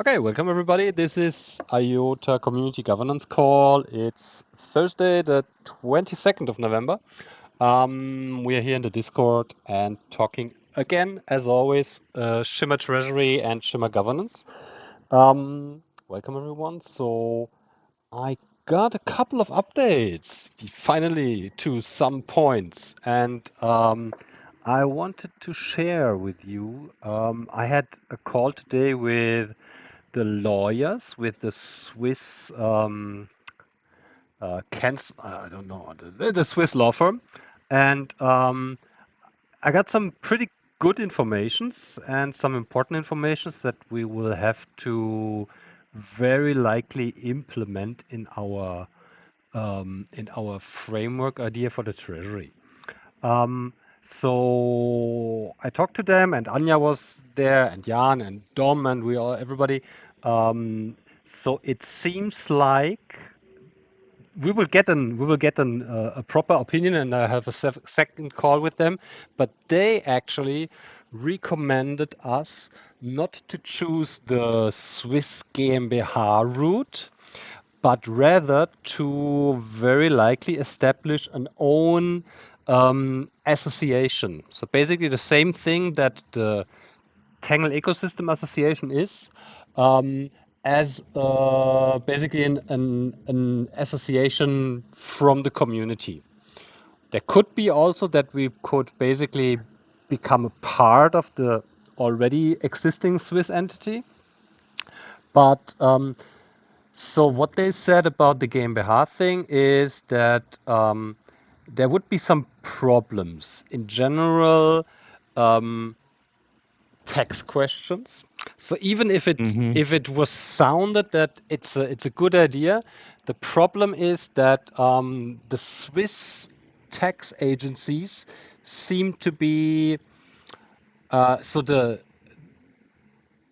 Okay, welcome everybody. This is IOTA Community Governance Call. It's Thursday, the 22nd of November. We are here in the Discord and talking again, as always, Shimmer Treasury and Shimmer Governance. Welcome everyone. So I got a couple of updates finally to some points, and I wanted to share with you. I had a call today with the lawyers, with the Swiss I don't know, the Swiss law firm, and I got some pretty good informations and some important informations that we will have to very likely implement in our framework idea for the Treasury. So I talked to them, and Anja was there, and Jan and Dom, and everybody. So it seems like a proper opinion, and I have a second call with them. But they actually recommended us not to choose the Swiss GmbH route, but rather to very likely establish an own association. So basically the same thing that the Tangle Ecosystem Association is, as basically an association from the community. There could be also that we could basically become a part of the already existing Swiss entity. But so what they said about the GmbH thing is that there would be some problems in general. Tax questions. So even if it was sounded that it's a good idea, the problem is that the Swiss tax agencies seem to be so the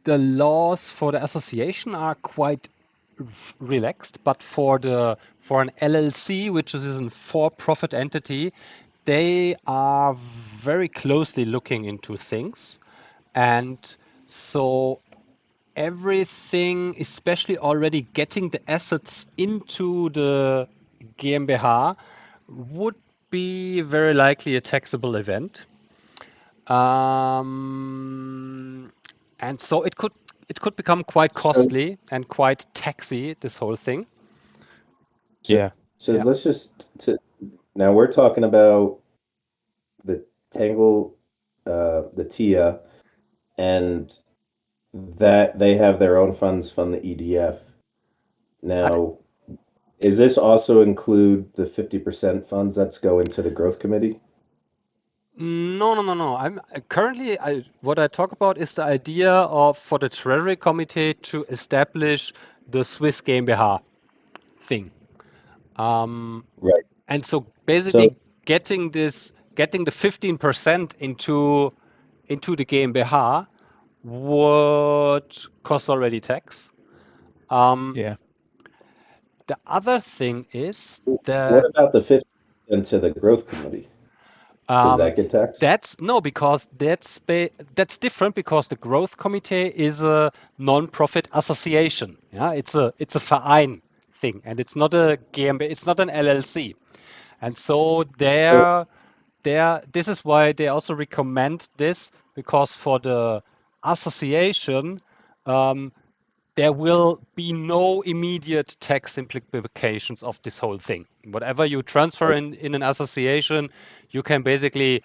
laws for the association are quite relaxed, but for an LLC, which is a for-profit entity, they are very closely looking into things. And so everything, especially already getting the assets into the GmbH, would be very likely a taxable event. And so it could become quite So, costly and quite taxy, this whole thing. so, Yeah. so Yeah. let's now we're talking about the Tangle, the TIA, and that they have their own funds from the EDF. I, Now, is this also include the 50% funds that's going to the growth committee? no. I'm currently what I talk about is the idea of for the Treasury Committee to establish the Swiss GmbH thing. Right. And so basically So, getting the 15% into the GmbH would cost already tax. Um, Yeah. the other thing is what that about the 50% to the growth committee? Does um, that get taxed? that's no, because that's different, because the growth committee is a non-profit association. Yeah, it's a Verein thing, and it's not a GmbH, it's not an LLC. And so So, this is why they also recommend this, because for the association, um, there will be no immediate tax implications of this whole thing. Whatever you transfer in an association, you can basically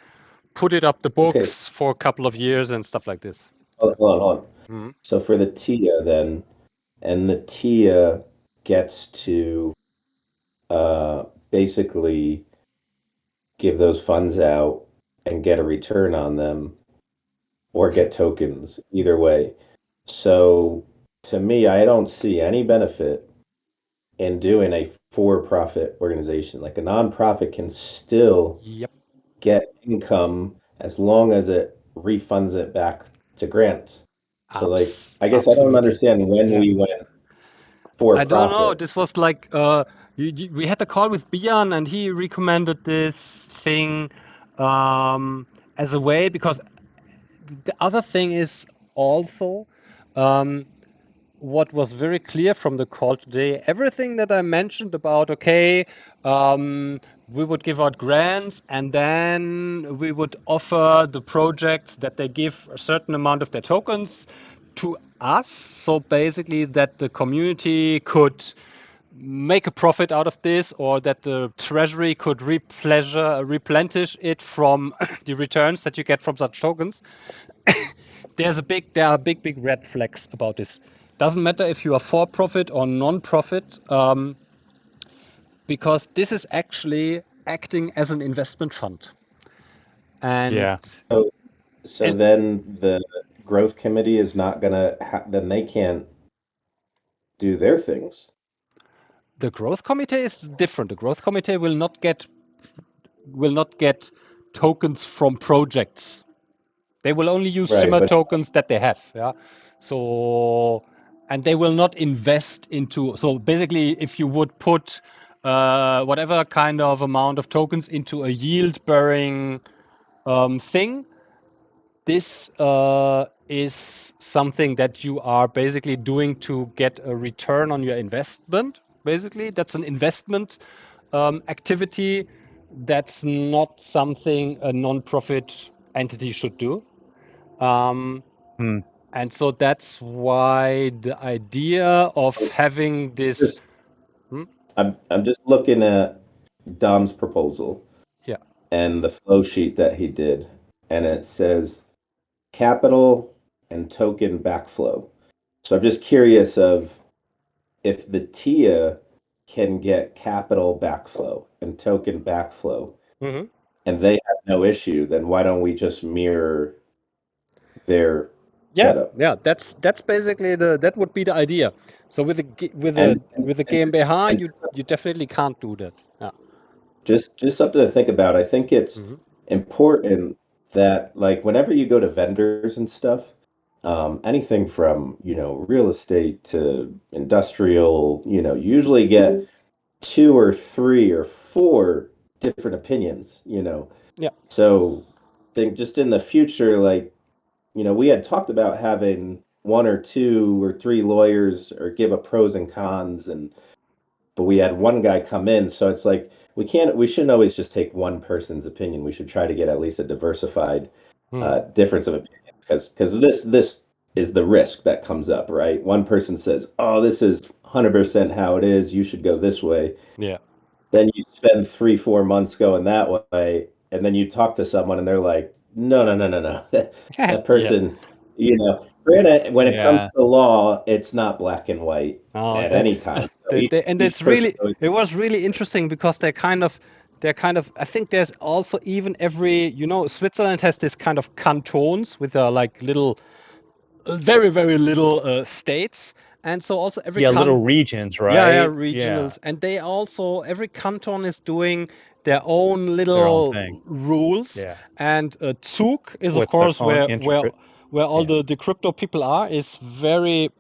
put it up the okay, books for a couple of years and stuff like this. hold on. Mhm. So for the TIA then, and the TIA gets to basically give those funds out and get a return on them or get tokens, either way. So to me, I don't see any benefit in doing a for-profit organization. Like a nonprofit can still Yep, get income as long as it refunds it back to grants. So like, I guess I don't absolutely. understand when Yeah. we went for I don't know. profit. This was like we had a call with Bian, and he recommended this thing as a way, because the other thing is also, um, what was very clear from the call today, everything that I mentioned about, okay, we would give out grants and then we would offer the projects that they give a certain amount of their tokens to us. So basically, that the community could make a profit out of this, or that the treasury could replenish it from the returns that you get from such tokens. There are big red flags about this. Doesn't matter if you are for profit or non-profit, because this is actually acting as an investment fund. And Yeah. So, so and then the growth committee is not gonna then they can't do their things. the growth committee is different. The growth committee will not get tokens from projects. They will only use Right, Shimmer but tokens that they have. Yeah. So, and they will not invest into. So basically, if you would put whatever kind of amount of tokens into a yield-bearing thing, this is something that you are basically doing to get a return on your investment. Basically, that's an investment activity. That's not something a non-profit entity should do. Hmm. And so that's why the idea of having this. just Hmm? I'm just looking at Dom's proposal Yeah. and the flow sheet that he did, and it says capital and token backflow. So I'm just curious of if the TIA can get capital backflow and token backflow, Hmm. and they have no issue, then why don't we just mirror their Yeah, setup? yeah. That's basically that would be the idea. So with And and, the and, GmbH, and you definitely can't do that. Yeah. just something to think about. I think it's Hmm. important that like whenever you go to vendors and stuff, anything from, real estate to industrial, you usually get two or three or four different opinions. Yeah. So think just in the future, like, we had talked about having one or two or three lawyers or give a pros and cons, but we had one guy come in, so it's like we shouldn't always just take one person's opinion. We should try to get at least a diversified Hmm. difference of opinion, because this is the risk that comes up, right? One person says, "Oh, this is 100% how it is. You should go this way." Yeah. Then you spend 3, 4 months going that way, and then you talk to someone, and they're like, "No, no, no, no, no." That Yeah. person, granted, when it comes Yeah. to law, it's not black and white Oh, at any time. So and each it's person really, always, it was really interesting because they're kind of, I think there's also even Switzerland has this kind of cantons with like little, very, very little states. And so also every Yeah, little regions, right? Yeah, regionals. And they also, every canton is doing their own their own little thing. rules. Yeah, And Zug is, of with their course, own intricate. where all Yeah, the crypto people are, is very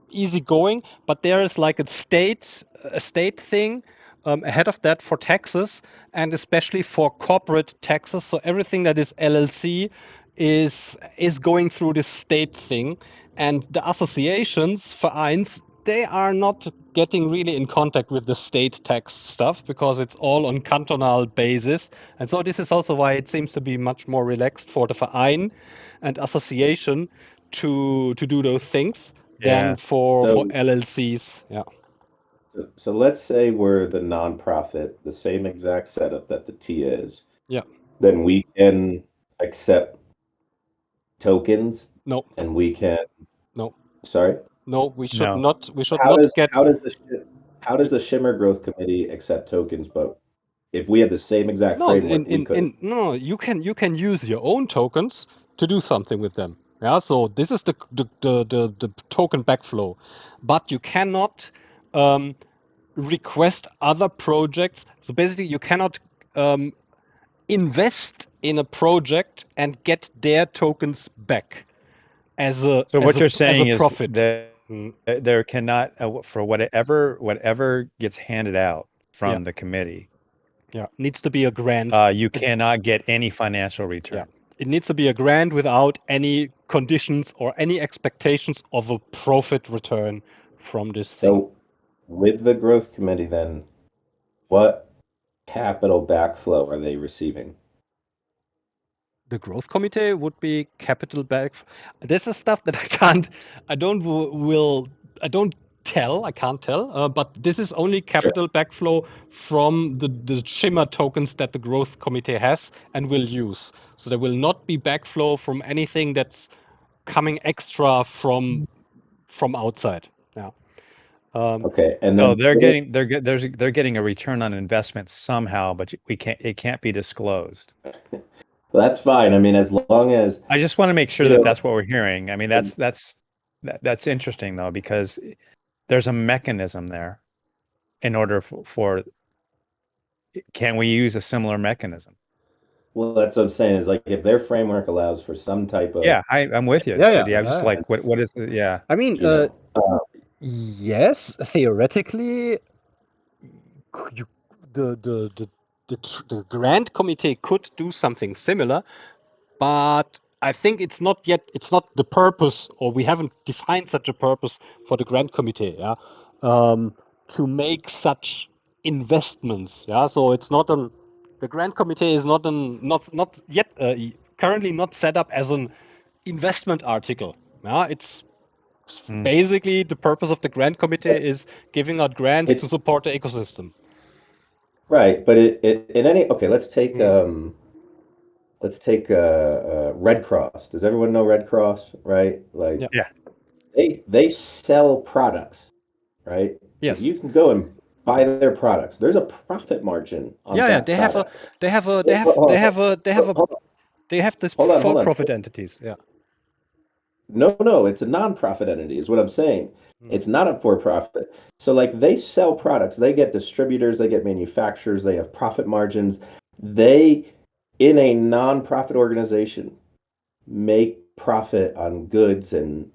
easy going, but there is like a state thing ahead of that for taxes, and especially for corporate taxes. So everything that is LLC is going through this state thing, and the associations, vereins, they are not getting really in contact with the state tax stuff because it's all on cantonal basis. And so this is also why it seems to be much more relaxed for the verein and association to do those things than yeah. for so LLCs. Yeah. so let's say we're the nonprofit, the same exact setup that the T is, Yeah. then we can accept tokens, No. and we can, No. sorry, No. We should No. not. We should how not does get. how does the how does the Shimmer Growth Committee accept tokens? But if we had the same exact No. framework, we couldn't. No. You can use your own tokens to do something with them. Yeah. So this is the token backflow, but you cannot um, request other projects. So basically, you cannot um, invest in a project and get their tokens back So what you're as a saying is profit. that Mm, there cannot, for whatever gets handed out yeah, from the committee, yeah. Needs to be a grant. you It, cannot get any financial yeah, return. it needs to be a grant without any conditions or any expectations of a profit return from this thing. So with the growth committee, then what capital backflow are they receiving? The growth committee would be capital back. This is stuff that I can't, I don't will, I don't tell, I can't tell, but this is only capital backflow from the Shimmer tokens that the growth committee has and will use. So there will not be backflow from anything that's coming extra from outside. Yeah. Okay, and Oh, then they're getting a return on investment somehow, but it can't be disclosed. that's fine. I mean, as long as I just want to make sure you that know, that's what we're hearing. I mean, that's interesting though, because there's a mechanism there in order for can we use a similar mechanism? well, that's what I'm saying is like if their framework allows for some type of Yeah, I'm with you, Yeah, yeah, Judy. I'm just like, what is it? Yeah. I mean, you know, yes, theoretically, you, the grant committee could do something similar, but I think it's not the purpose, or we haven't defined such a purpose for the grant committee, yeah, to make such investments, yeah. So it's not the grant committee is not yet currently not set up as an investment article, yeah. It's basically the purpose of the grant committee is giving out grants to it's support the ecosystem. right, but it in any okay, let's take Red Cross. Does everyone know Red Cross, right? Like Yeah. Yeah. they sell products, right? If Yes. you can go and buy their products, there's a profit margin on Yeah, yeah. that They have product. they have this Hold on, for hold on. profit entities. Yeah. No, it's a non-profit entity, is what I'm saying. It's not a for-profit. So, like, they sell products, they get distributors, they get manufacturers, they have profit margins. They, in a non-profit organization, make profit on goods and,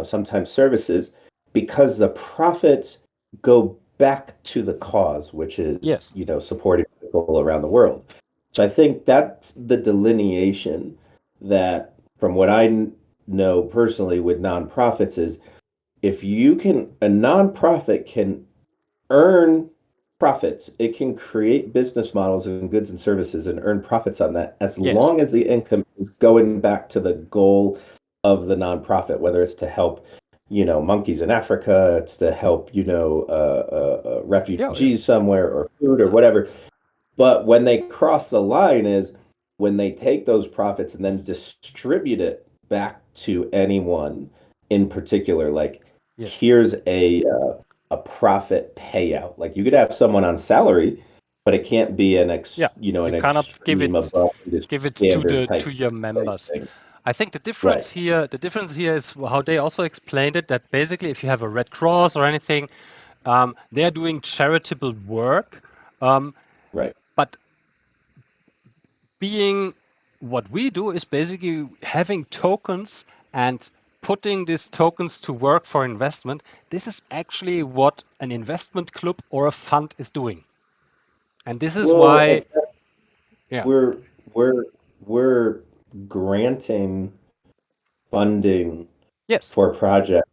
sometimes services because the profits go back to the cause, which is, Yes. supporting people around the world. So I think that's the delineation that, from what I know personally with nonprofits, is if a nonprofit can earn profits, it can create business models and goods and services and earn profits on that as Yes. long as the income is going back to the goal of the nonprofit, whether it's to help monkeys in Africa, it's to help Yeah. Yeah. refugees somewhere, or food or whatever. But when they cross the line is when they take those profits and then distribute it back to anyone in particular. Like, Yes. here's a profit payout. Like, you could have someone on salary, but it can't be an Yeah. an You cannot give extreme it above standard to type your members. thing. I think the Right. difference here is how they also explained it, that basically if you have a Red Cross or anything, they are doing charitable work, Right. but being what we do is basically having tokens and putting these tokens to work for investment. This is actually what an investment club or a fund is doing. And this is Well, why, except yeah, we're we're we're granting funding yes, for a project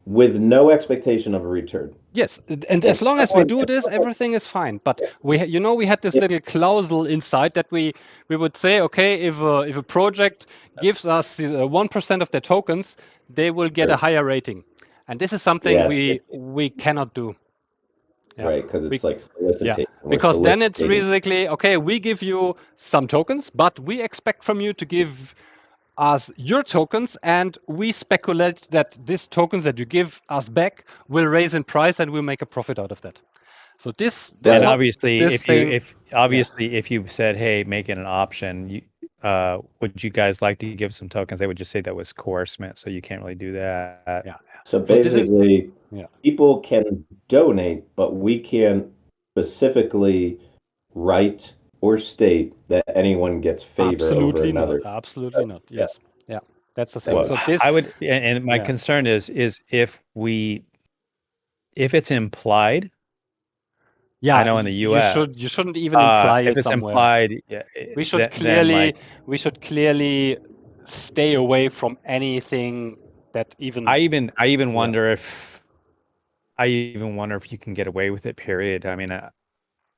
with no expectation of a return. yes. And as long as we do this, everything is fine. But we had this If, little clause inside that we would say, okay, if a project gives us 1% of their tokens, they will get a higher rating. And this is something yeah, we cannot do. Yeah. right, because We, it's like yeah. solicitation. We're Because then it's soliciting. basically, okay, we give you some tokens, but we expect from you to give us your tokens, and we speculate that these tokens that you give us back will raise in price and we'll make a profit out of that. So this Right. And whole, obviously, this thing, if you said, "Hey, make it an option," would you guys like to give some tokens? They would just say that was coercement, so you can't really do that. yeah. So So this is, basically, yeah. people can donate, but we can't specifically write or state that anyone gets favor over Absolutely not. another. Absolutely not. Yeah. Yes. Yeah. That's the thing. Well, So this, I would, and my yeah. concern is if it's implied, Yeah, I know in the US, you shouldn't even imply if it it's somewhere. implied, We should then clearly stay away from anything that even. I even wonder if you can get away with it, period. I mean,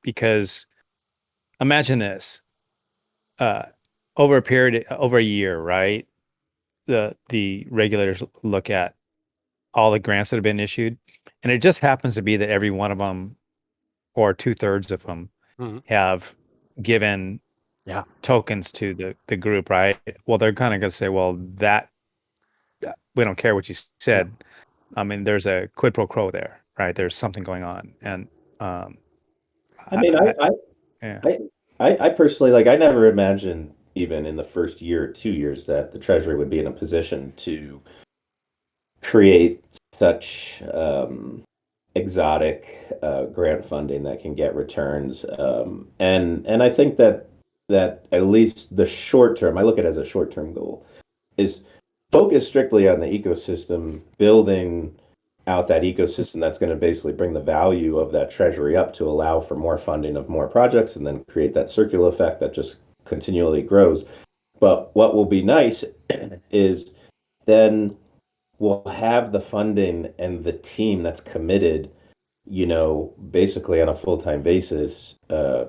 because imagine this, over a year, right? The regulators look at all the grants that have been issued, and it just happens to be that every one of them, or 2/3 of them, Mhm. have given Yeah. tokens to the group, right? Well, they're kind of going to say, well, that we don't care what you said. I mean, there's a quid pro quo there, right? There's something going on, and I mean, yeah. I personally, like, I never imagined even in the first year or 2 years that the Treasury would be in a position to create such exotic grant funding that can get returns. And I think that at least the short term, I look at it as a short term goal, is focus strictly on the ecosystem, building out that ecosystem that's going to basically bring the value of that treasury up to allow for more funding of more projects and then create that circular effect that just continually grows. But what will be nice is then we'll have the funding and the team that's committed, basically on a full-time basis, and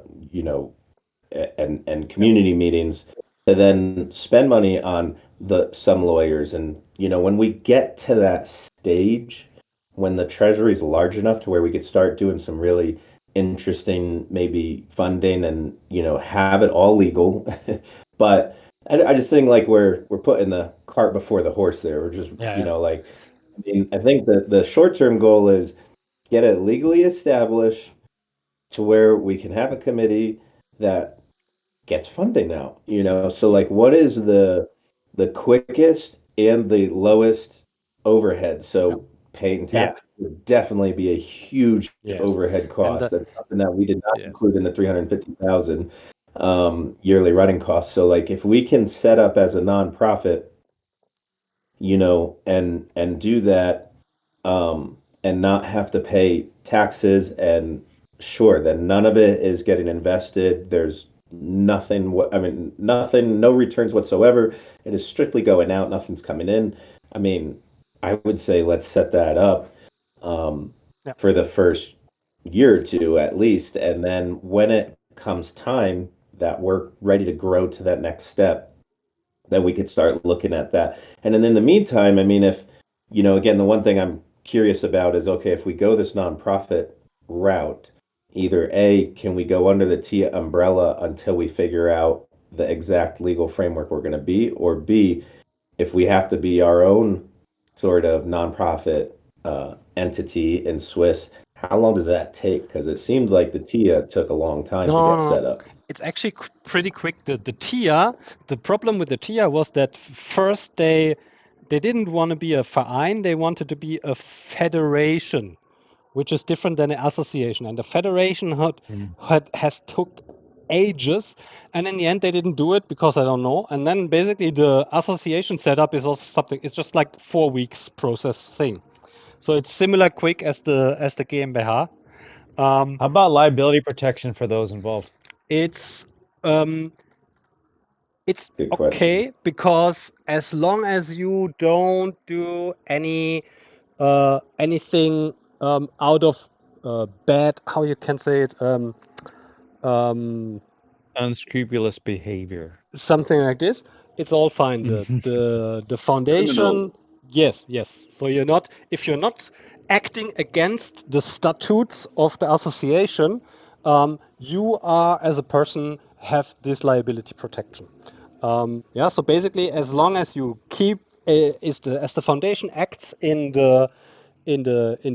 community meetings to then spend money on the some lawyers. And when we get to that stage, when the treasury is large enough to where we could start doing some really interesting maybe funding and have it all legal. But I just think like we're putting the cart before the horse there. We're just Yeah. like, I mean, I think that the short-term goal is get it legally established to where we can have a committee that gets funding now. So like what is the quickest and the lowest overhead? Yeah. So paying Yeah. tax would definitely be a huge Yes. overhead cost. That's something that we did not Yes. include in the 350,000 yearly running costs. So like if we can set up as a nonprofit, and do that, and not have to pay taxes, and sure, then none of it is getting invested. There's nothing, I mean, nothing, no returns whatsoever. It is strictly going out, nothing's coming in. I mean, I would say let's set that up Yeah. for the first year or two at least. And then when it comes time that we're ready to grow to that next step, then we could start looking at that. And then in the meantime, I mean, if, again, the one thing I'm curious about is, okay, if we go this nonprofit route, either A, can we go under the TIA umbrella until we figure out the exact legal framework we're going to be, or B, if we have to be our own sort of nonprofit entity in Swiss, how long does that take? Because it seems like the TIA took a long time to No, get no, set no. up. It's actually pretty quick. The TIA, the problem with the TIA was that first they didn't want to be a Verein, they wanted to be a federation, which is different than an association. And the federation has took ages, and in the end they didn't do it because I don't know. And then basically the association setup is also something. It's just like 4 weeks process thing. So it's similar quick as the GmbH. How about liability protection for those involved? It's um, it's Good question. okay because as long as you don't do anything out of bad, how you can say it, um, Unscrupulous behavior. something like this, it's all fine. The foundation, yes, yes. So if you're not acting against the statutes of the association, you are as a person have this liability protection. Yeah. So basically, as long as you keep as the foundation acts in the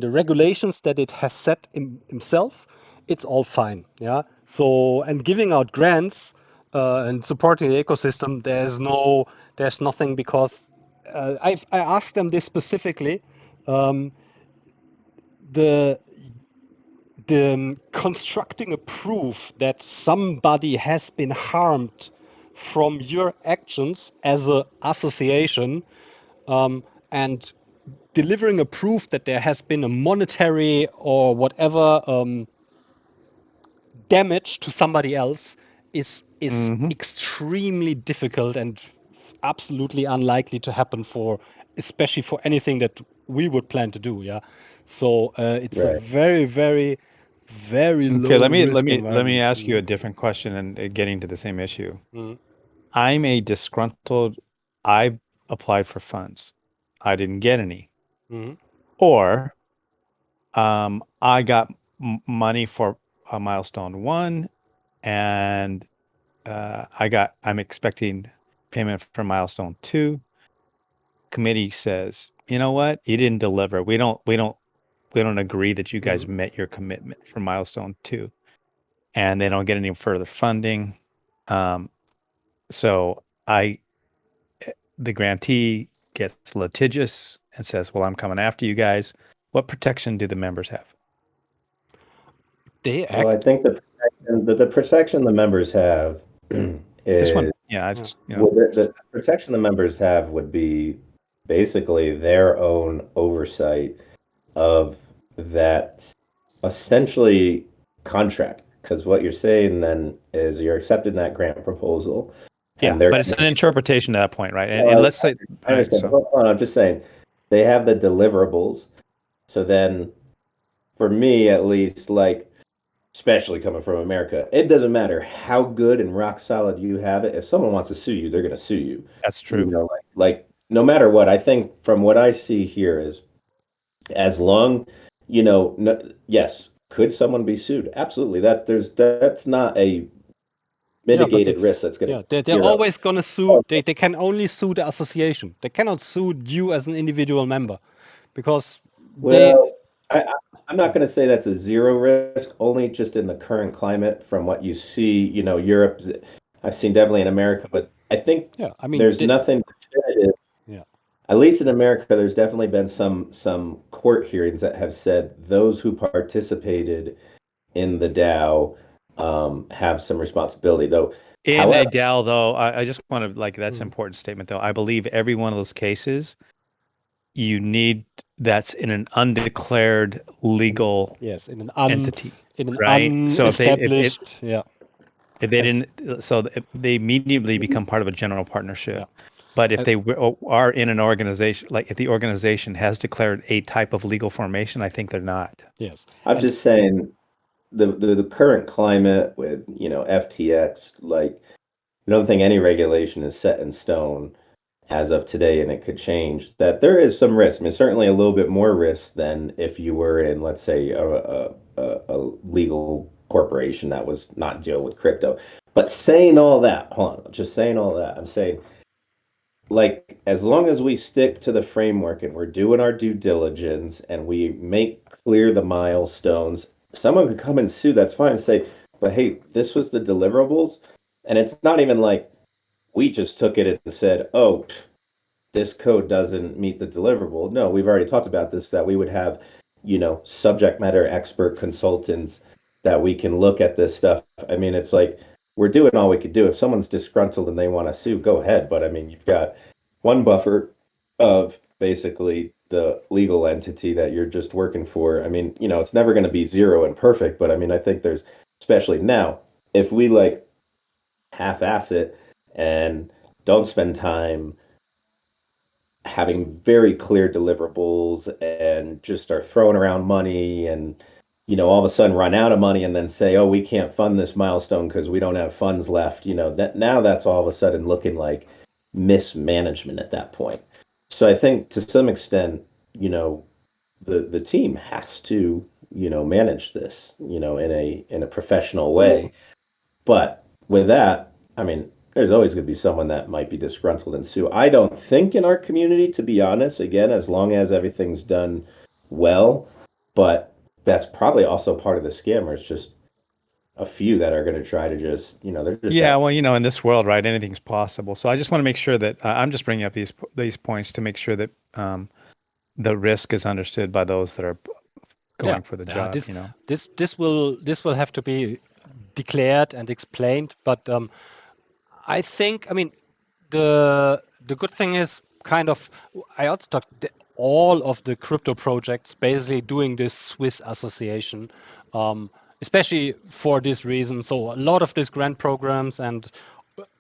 regulations that it has set himself, it's all fine. Yeah. So and giving out grants and supporting the ecosystem, there's nothing because I asked them this specifically. Um, the constructing a proof that somebody has been harmed from your actions as an association, and delivering a proof that there has been a monetary or whatever damage to somebody else is extremely difficult and absolutely unlikely to happen especially for anything that we would plan to do. Yeah, so it's a Right. very, very, very Okay, low risk let me environment. ask you a different question and getting to the same issue. Mhm. I'm a disgruntled, I applied for funds. I didn't get any. Mhm. Or I got money for milestone 1 and I'm expecting payment for milestone 2. Committee says, you know what? You didn't deliver. We don't agree that you guys Mhm. met your commitment for milestone 2, and they don't get any further funding. So the grantee gets litigious and says, well, I'm coming after you guys. What protection do the members have? They Well, I act. think the protection the members have Just one. is Yeah, I Yeah. just, you know, would just the protection the members have would be basically their own oversight of that essentially contract. Because what you're saying then is you're accepting that grant proposal, yeah, and they're but it's an interpretation at that point, right? And well, let's say, I all right, understand. so Hold on, I'm just saying they have the deliverables. So then, for me at least, like especially coming from America, it doesn't matter how good and rock solid you have it. If someone wants to sue you, they're going to sue you. that's You true. know, like no matter what. I think from what I see here is as long, no, yes, could someone be sued? Absolutely. That's not a Yeah, but mitigated risk that's going to yeah, they're zero. always gonna sue. They can only sue the association. They cannot sue you as an individual member, because they. Well, I'm not going to say that's a zero risk, only just in the current climate from what you see, Europe, I've seen definitely in America, but I think Yeah, I mean, there's nothing definitive. yeah. At least in America, there's definitely been some court hearings that have said those who participated in the DAO have some responsibility, though. In However, a DAO, though, I just want to that's an Mhm. important statement, though. I believe every one of those cases, that's in an undeclared legal Yes, in an entity, right? So unestablished. Yeah. if they As, didn't, so they immediately become part of a general yeah. partnership. But if As, they are in an organization, like if the organization has declared a type of legal formation, I think they're not. yes. I'm And just saying the current climate with, FTX, like, I don't think any regulation is set in stone as of today, and it could change. That there is some risk. I mean, certainly a little bit more risk than if you were in, let's say, a legal corporation that was not deal with crypto. But saying all that, hold on, just saying all that, I'm saying, like, as long as we stick to the framework and we're doing our due diligence and we make clear the milestones, someone could come and sue. That's fine. And say, but hey, this was the deliverables, and it's not even like we just took it and said, oh, this code doesn't meet the deliverable. No, we've already talked about this, that we would have, subject matter expert consultants that we can look at this stuff. I mean, it's like we're doing all we could do. If someone's disgruntled and they want to sue, go ahead. But I mean, you've got one buffer of basically the legal entity that you're just working for. I mean, it's never going to be zero and perfect, but I mean, I think there's, especially now, if we like half-ass it and don't spend time having very clear deliverables and just start throwing around money and all of a sudden run out of money and then say, oh, we can't fund this milestone because we don't have funds left, that now that's all of a sudden looking like mismanagement at that point. So I think to some extent, the team has to, manage this, in a professional way. But with that, I mean, there's always going to be someone that might be disgruntled and sue. I don't think in our community, to be honest, again, as long as everything's done well, but that's probably also part of the scammers, just a few that are going to try to just, they're just Yeah, out. well, in this world, right, anything's possible. So I just want to make sure that I'm just bringing up these points to make sure that the risk is understood by those that are yeah, going for the yeah, job, this will have to be declared and explained. But I mean, the good thing is kind of I also talked all of the crypto projects basically doing this Swiss association, especially for this reason. So a lot of these grant programs and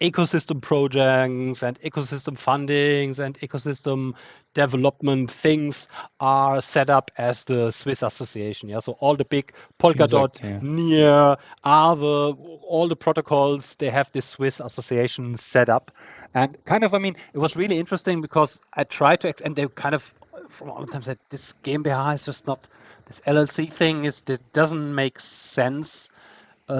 ecosystem projects and ecosystem fundings and ecosystem development things are set up as the Swiss association. Yeah, so all the big Seems like, Polkadot, yeah. Near, Aave, all the protocols, they have this Swiss association set up. And kind of, I mean, it was really interesting because I tried to, and they kind of, from all the time said, this GmbH is just not, this LLC thing is, it doesn't make sense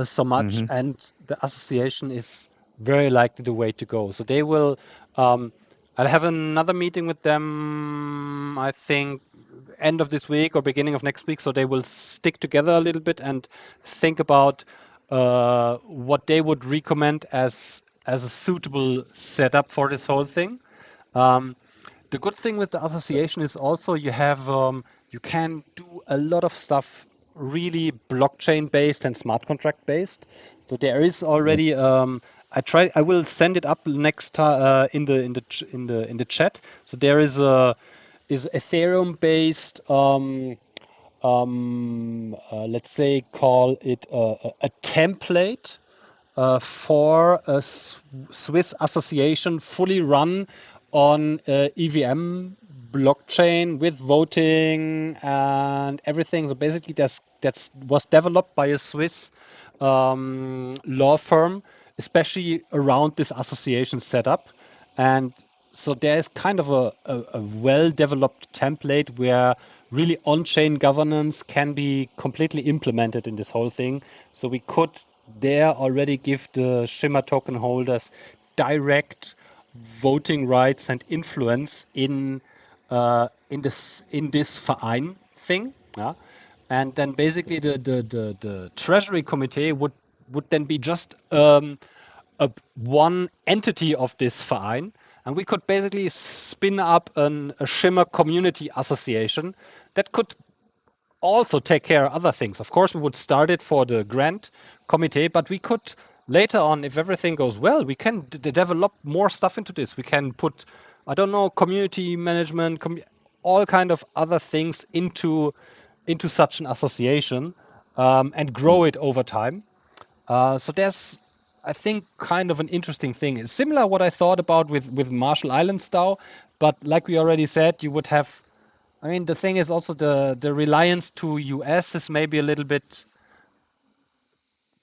so much, Mm-hmm. and the association is very likely the way to go. So they will. I'll have another meeting with them. I think end of this week or beginning of next week. So they will stick together a little bit and think about what they would recommend as a suitable setup for this whole thing. Um, the good thing with the association is also you can do a lot of stuff really blockchain based and smart contract based. So there is already I will send it up next time in the chat. So there is Ethereum based let's say call it a template for a Swiss association fully run on EVM blockchain with voting and everything. So basically, that's was developed by a Swiss law firm, especially around this association setup. And so there's kind of a well-developed template where really on-chain governance can be completely implemented in this whole thing. So we could there already give the Shimmer token holders direct voting rights and influence in this Verein thing. Yeah? And then basically the Treasury Committee would then be just one entity of this Verein, and we could basically spin up a Shimmer Community Association that could also take care of other things. Of course, we would start it for the grant committee, but we could later on, if everything goes well, we can develop more stuff into this. We can put, I don't know, community management, all kind of other things into such an association and grow it over time. So there's, I think, kind of an interesting thing. It's similar what I thought about with Marshall Islands DAO, but like we already said, you would have. I mean, the thing is also the reliance to US is maybe a little bit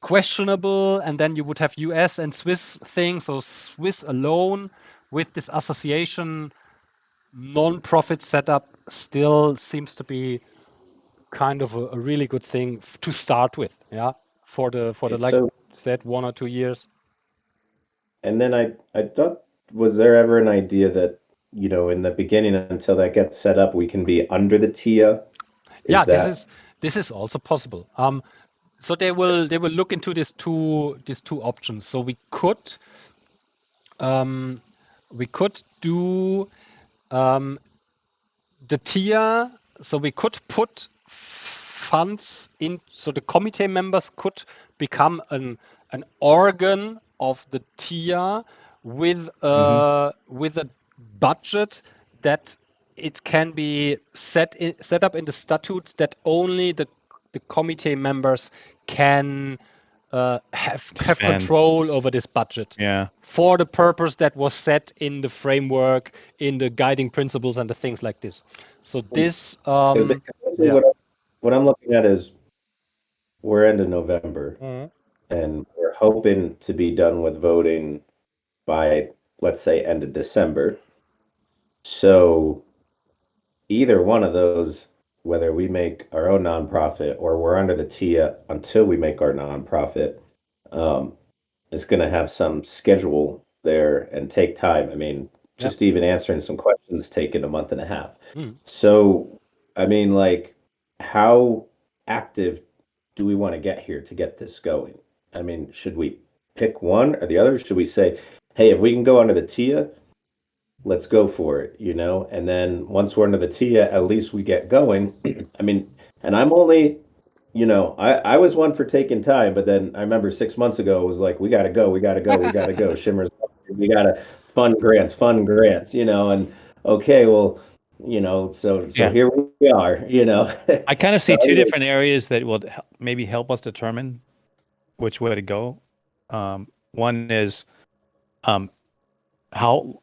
questionable, and then you would have US and Swiss thing. So Swiss alone with this association non-profit setup still seems to be kind of a really good thing to start with. Yeah, for the like So, said 1 or 2 years. and then I thought, was there ever an idea that, in the beginning until that gets set up, we can be under the TIA? Yeah, Is this that is this is also possible. So they will look into these two options. So um, we could do the tier. So we could put funds in. So the committee members could become an organ of the tier Mm-hmm. with a budget that it can be set up in the statutes that only the committee members can have Spend. control over this budget Yeah. for the purpose that was set in the framework, in the guiding principles, and the things like this. So this, because basically yeah. what I'm looking at is we're into November Mhm. and we're hoping to be done with voting by, let's say, end of December. So either one of those, whether we make our own nonprofit or we're under the TIA until we make our nonprofit, um, is going to have some schedule there and take time. I mean, Yeah. just even answering some questions taking a month and a half. Mhm. So, I mean, like, how active do we want to get here to get this going? I mean, should we pick one or the other? Should we say, hey, if we can go under the TIA, let's go for it, And then once we're under the TIA, at least we get going. I mean, and I'm only, I was one for taking time, but then I remember 6 months ago it was like, we gotta go, we gotta go, we gotta go. Shimmer's, we gotta fund grants, and okay, well, so Yeah. here we are, I kind of So see two anyway, different areas that will maybe help us determine which way to go. One is how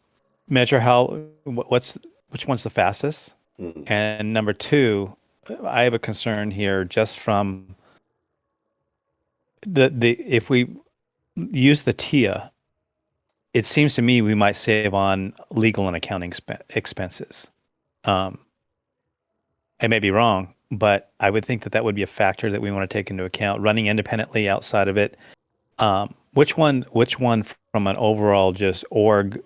measure which one's the fastest? Mhm. And number two, I have a concern here just from the if we use the TIA, it seems to me we might save on legal and accounting expenses. I may be wrong, but I would think that that would be a factor that we want to take into account. Running independently outside of it, which one from an overall just org,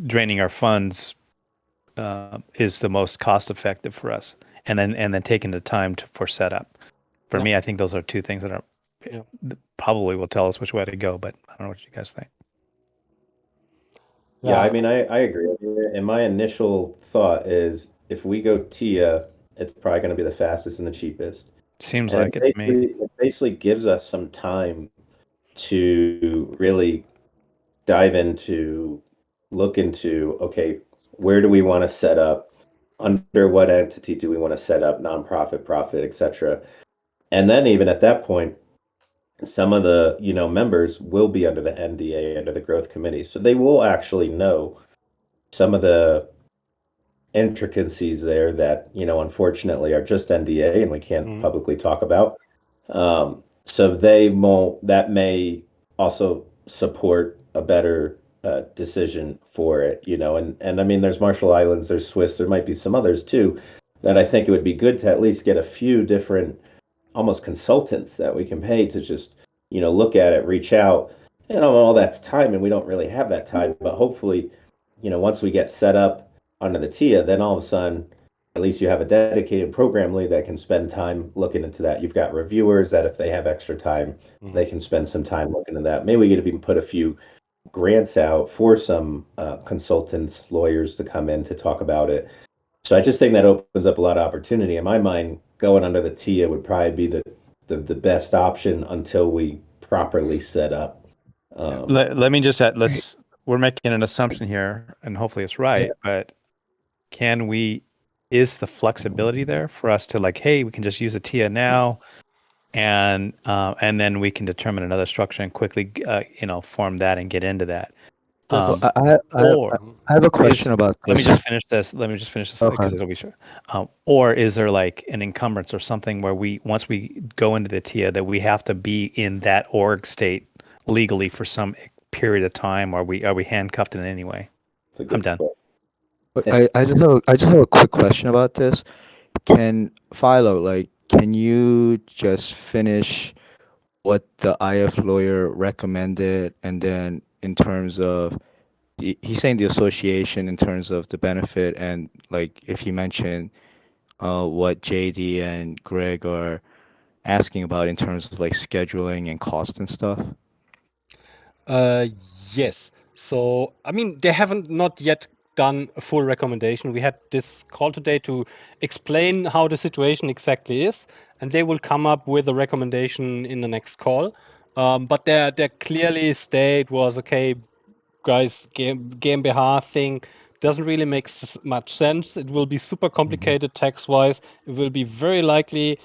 draining our funds is the most cost effective for us, and then taking the time for setup. For Yeah. me, I think those are two things that are Yeah. probably will tell us which way to go. But I don't know what you guys think. Yeah, I Yeah. mean, I agree. And my initial thought is if we go TIA, it's probably going to be the fastest and the cheapest. Seems And like it to me. it basically gives us some time to really dive into, look into, okay, where do we want to set up? Under what entity do we want to set up? Nonprofit, profit, etc. And then even at that point, some of the members will be under the NDA, under the growth committee, so they will actually know some of the intricacies there that unfortunately are just NDA and we can't Mhm. publicly talk about. So that may also support a better decision for it, and I mean, there's Marshall Islands, there's Swiss, there might be some others too, that I think it would be good to at least get a few different almost consultants that we can pay to just look at it, reach out. All that's time, and we don't really have that time. But hopefully, once we get set up under the TIA, then all of a sudden, at least you have a dedicated program lead that can spend time looking into that. You've got reviewers that if they have extra time, they can spend some time looking into that. Maybe we could even put a few grants out for some consultants, lawyers to come in to talk about it. So I just think that opens up a lot of opportunity. In my mind, going under the TIA would probably be the best option until we properly set up. Yeah. Let me just add, Right. we're making an assumption here, and hopefully it's Yeah. right, but is the flexibility there for us to like, hey, we can just use a TIA now, and then we can determine another structure and quickly, form that and get into that. Well, Um, or I have a question is about let me this. just finish this. Let me just finish this Okay. because it'll be short. Or is there like an encumbrance or something where once we go into the TIA, that we have to be in that org state legally for some period of time, or are we handcuffed in any way? It's a I'm good done. point. But I just have a quick question about this. Can Philo, like, can you just finish what the IF lawyer recommended, and then in terms of he's saying the association in terms of the benefit, and like if you mention what JD and Greg are asking about in terms of like scheduling and cost and stuff. Uh, yes. So, I mean, they haven't not yet done a full recommendation. We had this call today to explain how the situation exactly is, and they will come up with a recommendation in the next call. But their clearly state was okay, guys. GmbH thing doesn't really make much sense. It will be super complicated tax-wise. It will be very likely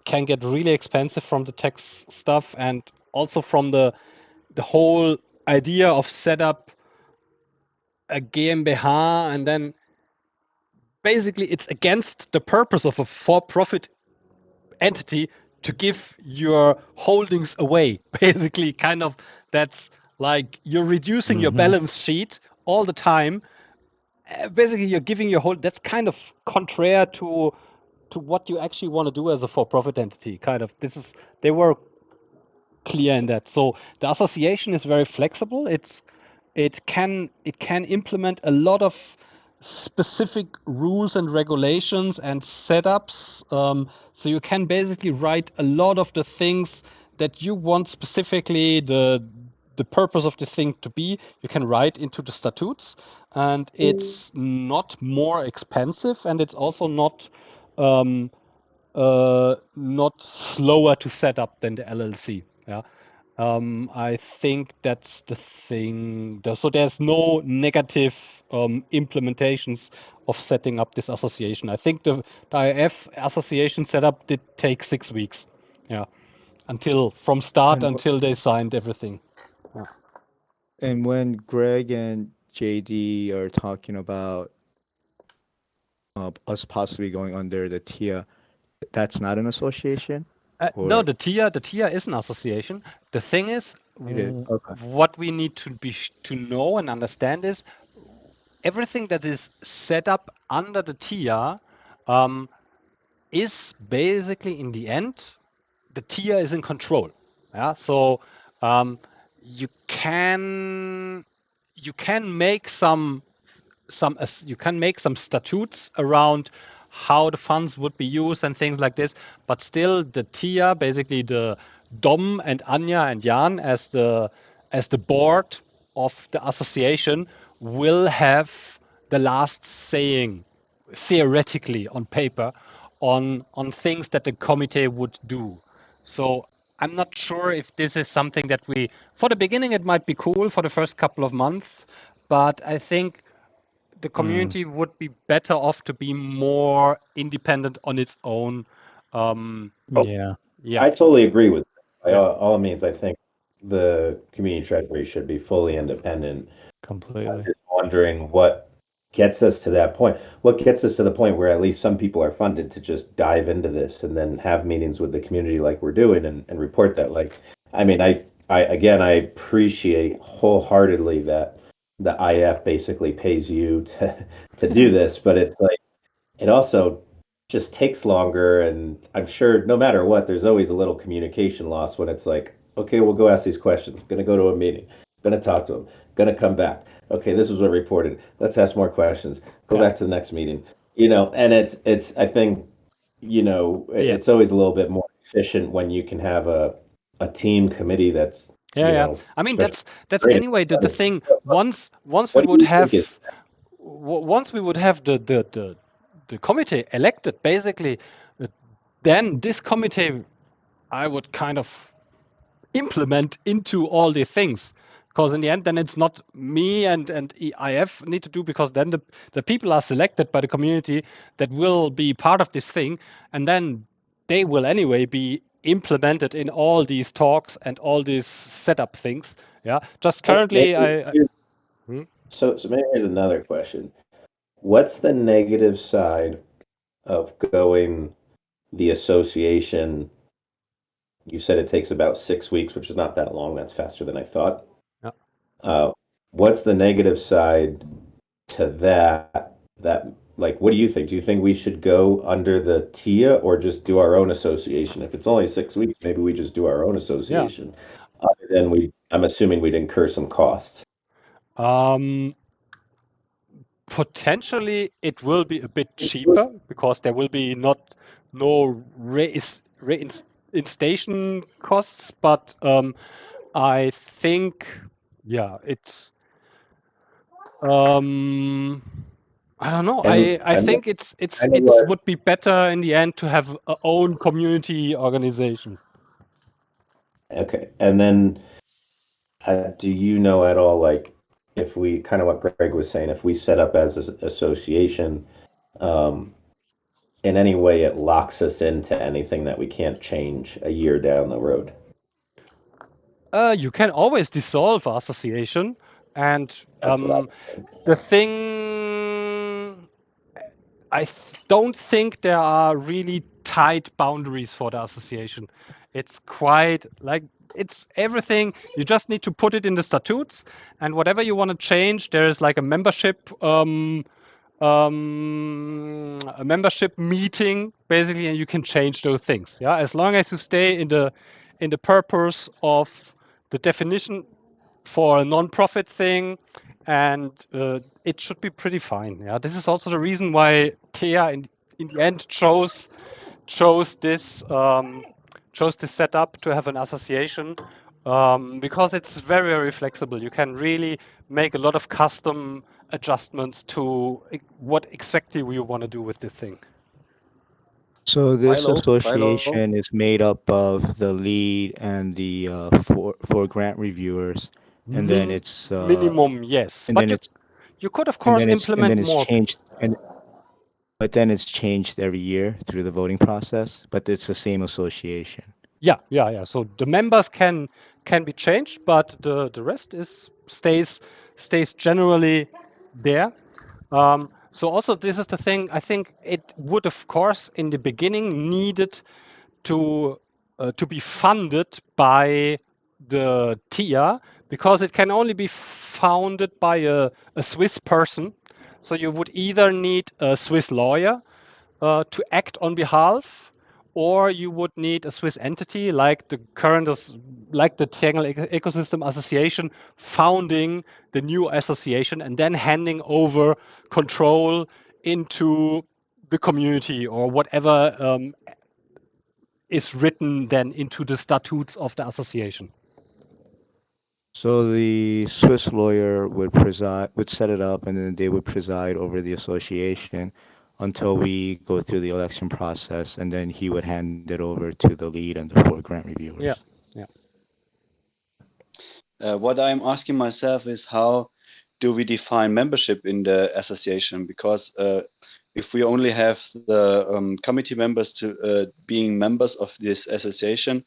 can get really expensive from the tax stuff and also from the whole idea of set up a GmbH, and then basically it's against the purpose of a for-profit entity to give your holdings away. Basically, kind of that's like you're reducing your balance sheet all the time. Basically, you're giving your whole. That's kind of contrary to what you actually want to do as a for-profit entity. Kind of they were clear in that. So the association is very flexible. It can implement a lot of specific rules and regulations and setups. So you can basically write a lot of the things that you want specifically the purpose of the thing to be. You can write into the statutes, and it's not more expensive, and it's also um, not slower to set up than the LLC. Yeah. I think that's the thing. So there's no negative implementations of setting up this association. I think the IF association setup did take 6 weeks. Yeah. From start And until they signed everything. Yeah. And when Greg and JD are talking about us possibly going under the TIA, that's not an association, No, or the TIA is an association. The thing is, it is? Okay. what we need to know and understand is everything that is set up under the TIA is basically in the end the TIA is in control. Yeah, so um, you can you can make some you can make some statutes around how the funds would be used and things like this, but still the TIA, basically the Dom and Anya and Jan as the board of the association will have the last saying theoretically on paper on things that the committee would do. So I'm not sure if this is something that we, for the beginning, it might be cool for the first couple of months, but I think the community would be better off to be more independent on its own. Yeah. Yeah, I totally agree with that. By yeah, all means, I think the community treasury should be fully independent. I'm Completely. just wondering what gets us to that point. What gets us to the point where at least some people are funded to just dive into this and then have meetings with the community like we're doing and report that. Like, I mean, I again, I appreciate wholeheartedly that the IF basically pays you to do this, but it's like it also just takes longer. And I'm sure no matter what, there's always a little communication loss when it's like, okay, we'll go ask these questions. I'm going to go to a meeting, going to talk to them, going to come back. Okay, this is what reported. Let's ask more questions. Go yeah, back to the next meeting. And I think, yeah, it's always a little bit more efficient when you can have a team committee that's, yeah. I mean, especially that's great. anyway the thing. Once we What do would you think is have once we would have the committee elected, basically, uh, then this committee I would kind of implement into all these things, because in the end then it's not me and IF need to do, because then the people are selected by the community that will be part of this thing, and then they will anyway be implemented in all these talks and all these setup things. Yeah, just currently maybe I hmm? so maybe here's another question. What's the negative side of going the association? You said it takes about 6 weeks, which is not that long. That's faster than I thought. Yeah. Uh, what's the negative side to that? Like, what do you think? Do you think we should go under the TIA or just do our own association? If it's only 6 weeks, maybe we just do our own Yeah. association. Then I'm assuming we'd incur some costs. um Potentially it will be a bit cheaper because there will be no reinstation costs, but I think, yeah, it's I don't know. And I I'm think kind of it's what, would be better in the end to have a own community organization. okay. And then do you know at all, like, if we kind of what Greg was saying, if we set up as an association, um, in any way it locks us into anything that we can't change a year down the road? You can always dissolve association, and That's what I would think. the thing, don't think there are really tight boundaries for the association. It's quite like it's everything. You just need to put it in the statutes, and whatever you want to change, there is like a membership meeting basically, and you can change those things. Yeah, as long as you stay in the purpose of the definition for a non-profit thing, and it should be pretty fine. Yeah, this is also the reason why TEA in the end chose this setup to have an association, because it's very flexible. You can really make a lot of custom adjustments to what exactly you want to do with this thing. So this Philo, association is made up of the lead and the four grant reviewers, and then Minimum, yes, but you could of course implement it's more. changed, but then it's changed every year through the voting process. But it's the same association. Yeah. So the members can be changed, but the rest is stays generally there. So also this is the thing. I think it would, of course, in the beginning needed to be funded by the TIA, because it can only be founded by a Swiss person. So you would either need a Swiss lawyer to act on behalf, or you would need a Swiss entity like the like the Triangle Ecosystem Association founding the new association and then handing over control into the community or whatever is written then into the statutes of the association. So the Swiss lawyer would set it up, and then they would preside over the association until we go through the election process, and then he would hand it over to the lead and the 4 grant reviewers. Yeah. What I'm asking myself is, how do we define membership in the association? Because if we only have the committee members to being members of this association,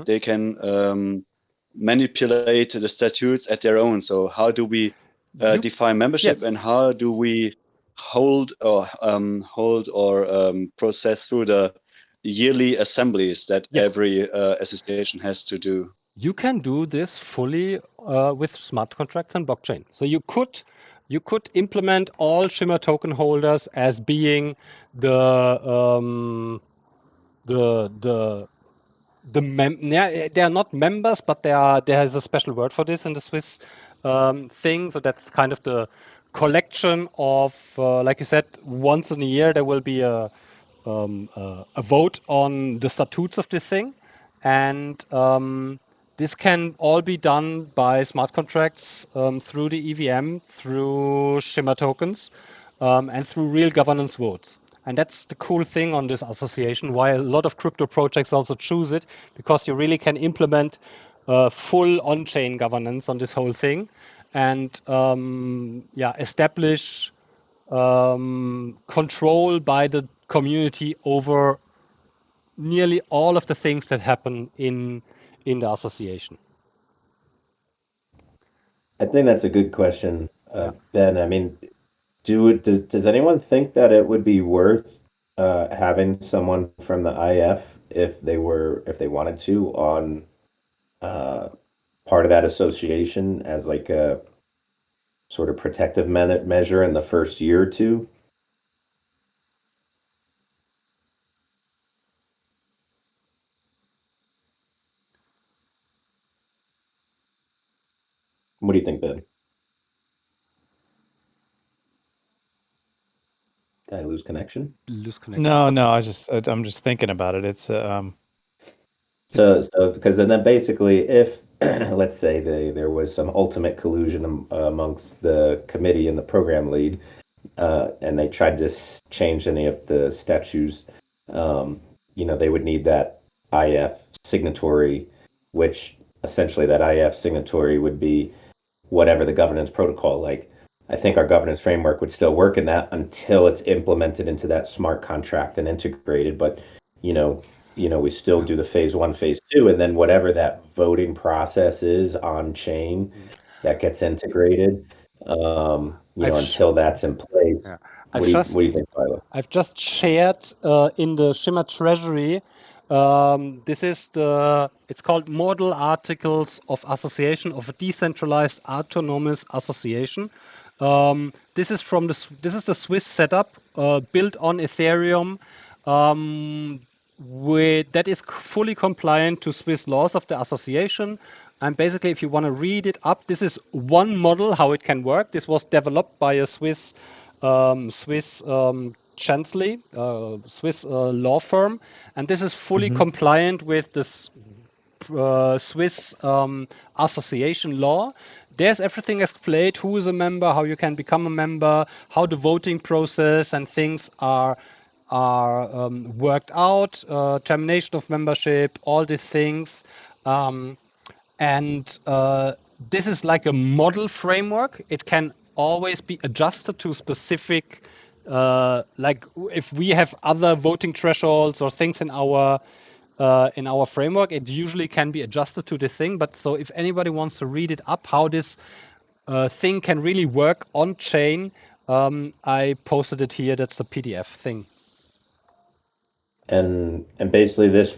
they can manipulate the statutes at their own. So how do we define membership, and how do we hold or process through the yearly assemblies that every association has to do? You can do this fully with smart contracts and blockchain. So you could implement all Shimmer token holders as being they are not members, but there is a special word for this in the Swiss thing. So that's kind of the collection of, like you said, once in a year there will be a vote on the statutes of this thing, and this can all be done by smart contracts through the EVM, through Shimmer tokens, and through real governance votes. And that's the cool thing on this association, why a lot of crypto projects also choose it, because you really can implement full on-chain governance on this whole thing, and establish control by the community over nearly all of the things that happen in the association. I think that's a good question, Ben. I mean, does anyone think that it would be worth having someone from the IF if they wanted to on part of that association as like a sort of protective measure in the first year or two? What do you think, Ben? Did I lose connection? No, I'm just thinking about it. It's So because then basically, if let's say there was some ultimate collusion amongst the committee and the program lead, and they tried to change any of the statutes, they would need that IF signatory, which essentially that IF signatory would be whatever the governance protocol. Like, I think our governance framework would still work in that until it's implemented into that smart contract and integrated. But we still do the phase 1, phase 2, and then whatever that voting process is on chain that gets integrated, until that's in place. What do you think, Philo? I've just shared in the Shimmer Treasury. This is it's called Model Articles of Association of a Decentralized Autonomous Association. This is the Swiss setup built on Ethereum. That is fully compliant to Swiss laws of the association. And basically, if you want to read it up, this is one model how it can work. This was developed by a Swiss Chancellery, Swiss law firm, and this is fully compliant with this Swiss association law. There's everything explained: who is a member, how you can become a member, how the voting process and things are worked out, termination of membership, all these things. And this is like a model framework. It can always be adjusted to specific, like if we have other voting thresholds or things in our framework, it usually can be adjusted to the thing. But so if anybody wants to read it up, how this thing can really work on chain, I posted it here. That's the PDF thing. And basically this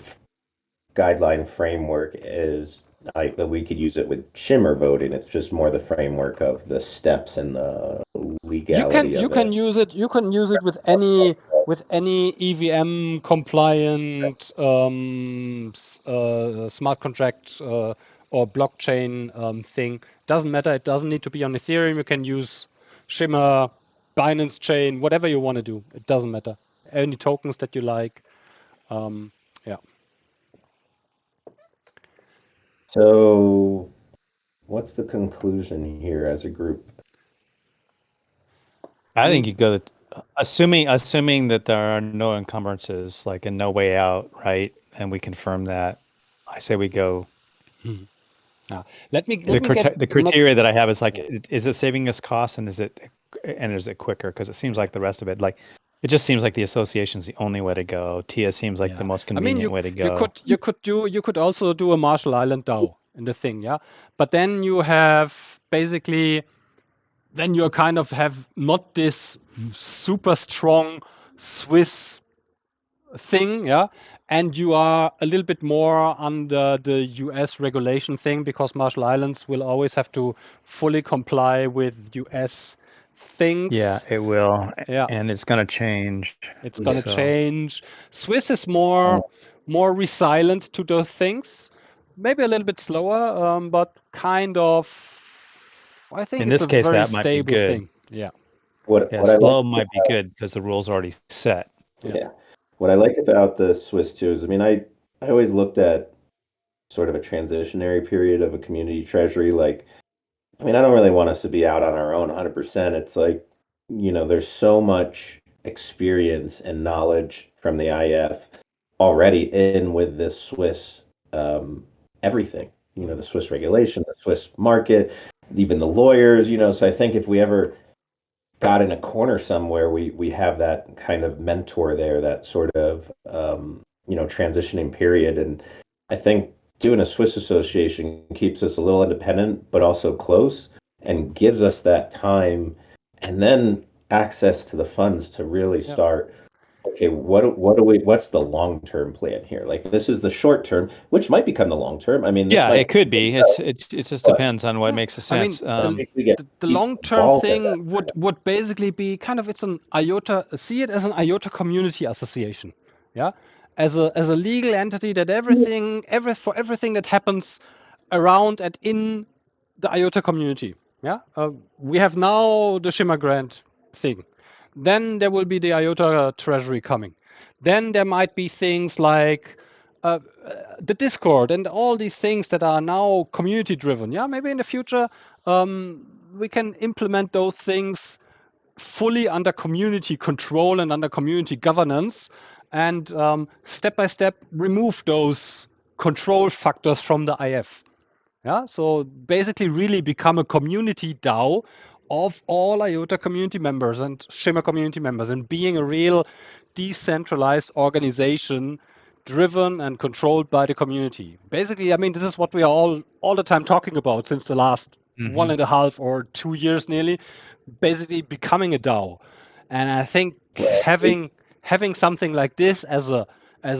guideline framework is like that we could use it with Shimmer voting. It's just more the framework of the steps and the legality You of can it. use it. You can use it with any EVM compliant smart contract or blockchain thing. Doesn't matter. It doesn't need to be on Ethereum. You can use Shimmer, Binance Chain, whatever you want to do. It doesn't matter. Any tokens that you like. Yeah. So what's the conclusion here as a group? I think you go assuming that there are no encumbrances, like and no way out, right? And we confirm that. I say we go. Let me The get criteria that I have is like, is it saving us costs and is it quicker? Because it seems like the rest of it, like it just seems like the association is the only way to go. TIA seems like the most convenient way to go. You could also do a Marshall Island DAO in the thing, yeah. But then you have basically, then you kind of have not this super strong Swiss thing, yeah, and you are a little bit more under the US regulation thing because Marshall Islands will always have to fully comply with US things. Yeah, it will. Yeah. And it's going to change. It's going to change. Swiss is more resilient to those things. Maybe a little bit slower, but kind of. I think In it's this a case, very that might be stable good. thing. Yeah. What I slow like might be good because the rules are already set. Yeah. What I like about the Swiss too is, I mean, I always looked at sort of a transitionary period of a community treasury. Like, I mean, I don't really want us to be out on our own 100%. It's like, there's so much experience and knowledge from the IF already in with this Swiss everything, the Swiss regulation, the Swiss market, even the lawyers, so I think if we ever got in a corner somewhere, we have that kind of mentor there, that sort of transitioning period. And I think doing a Swiss association keeps us a little independent, but also close, and gives us that time and then access to the funds to really start. Okay, what's the long-term plan here? Like, this is the short term, which might become the long term. I mean, it could be. It just depends on what makes sense. I mean, the long-term thing would basically be kind of, it's an IOTA. See it as an IOTA Community Association, yeah, as a legal entity that everything that happens around and in the IOTA community. Yeah, we have now the Shimmer Grant thing. Then there will be the IOTA Treasury coming. Then there might be things like the Discord and all these things that are now community driven. Yeah, maybe in the future we can implement those things fully under community control and under community governance, and step by step remove those control factors from the IF. Yeah, so basically really become a community DAO of all IOTA community members and Shimmer community members, and being a real decentralized organization driven and controlled by the community. Basically, I mean, this is what we are all the time talking about since the last 1.5 or 2 years nearly, basically becoming a DAO. And I think having something like this as a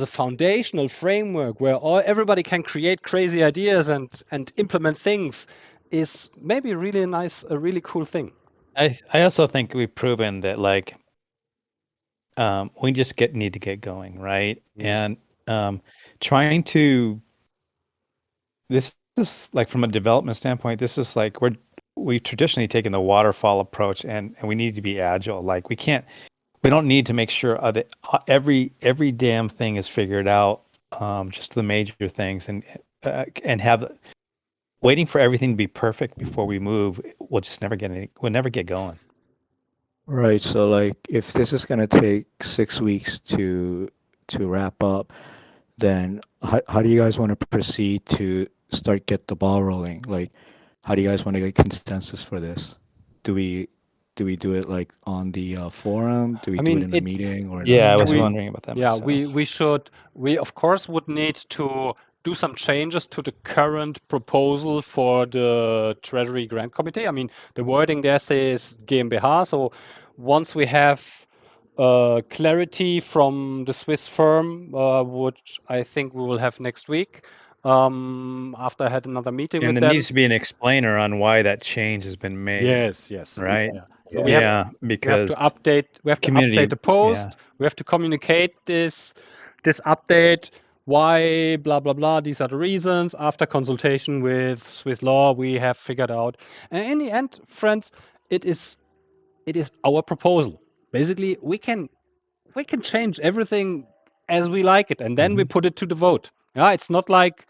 foundational framework where everybody can create crazy ideas and implement things is maybe really a really cool thing. I also think we've proven that, like, we just need to get going, right? And trying to, this is like, from a development standpoint, this is like, we've traditionally taken the waterfall approach, and we need to be agile. Like, we don't need to make sure that every damn thing is figured out, just the major things, and have waiting for everything to be perfect before we move. We'll never get going. Right. So like if this is going to take 6 weeks to wrap up, then how do you guys want to proceed to get the ball rolling? Like, how do you guys want to get consensus for this? Do we do it like on the forum? Do we do it in a meeting or? Yeah, I was wondering about that. Yeah, myself. we of course would need to do some changes to the current proposal for the Treasury Grant Committee. I mean, the wording there says GmbH. So once we have clarity from the Swiss firm, which I think we will have next week, after I had another meeting And with there them. needs to be an explainer on why that change has been made. Yes, Right. Yeah. So we have because to update. We have community- to update the post. yeah. We have to communicate this update. Why? Blah blah blah. These are the reasons. After consultation with Swiss law, we have figured out. And in the end, friends, it is our proposal. Basically, we can change everything as we like it, and then we put it to the vote. Yeah, it's not like.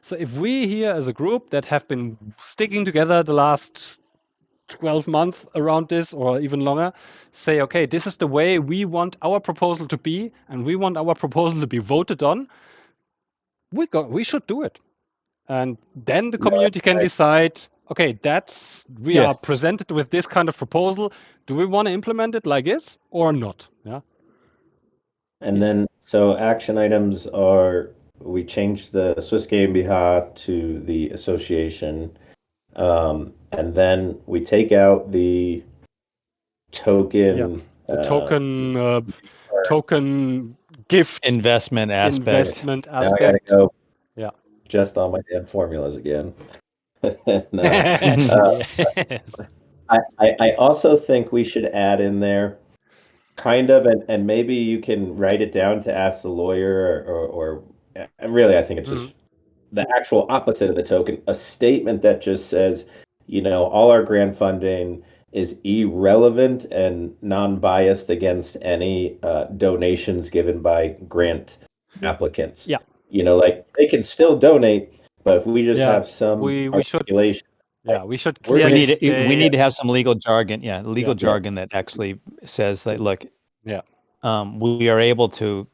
So if we here as a group that have been sticking together the last 12 months around this or even longer, say, okay, this is the way we want our proposal to be, and we want our proposal to be voted on, we should do it. And then the community can decide, okay, we are presented with this kind of proposal. Do we want to implement it like this or not? Yeah. And then, so action items are, we changed the Swiss GmbH to the association. And then we take out the token. The token gift investment aspect. Now I gotta go. Yeah. Just on my damn formulas again. No. Yes. I also think we should add in there kind of, and maybe you can write it down to ask the lawyer or and really I think it's just the actual opposite of the token, a statement that just says, all our grant funding is irrelevant and non-biased against any donations given by grant applicants. Yeah. Like they can still donate, but if we just have some we should articulation. Yeah, we should We clearly need to have some legal jargon. Yeah, legal jargon that actually says that, look, we are able to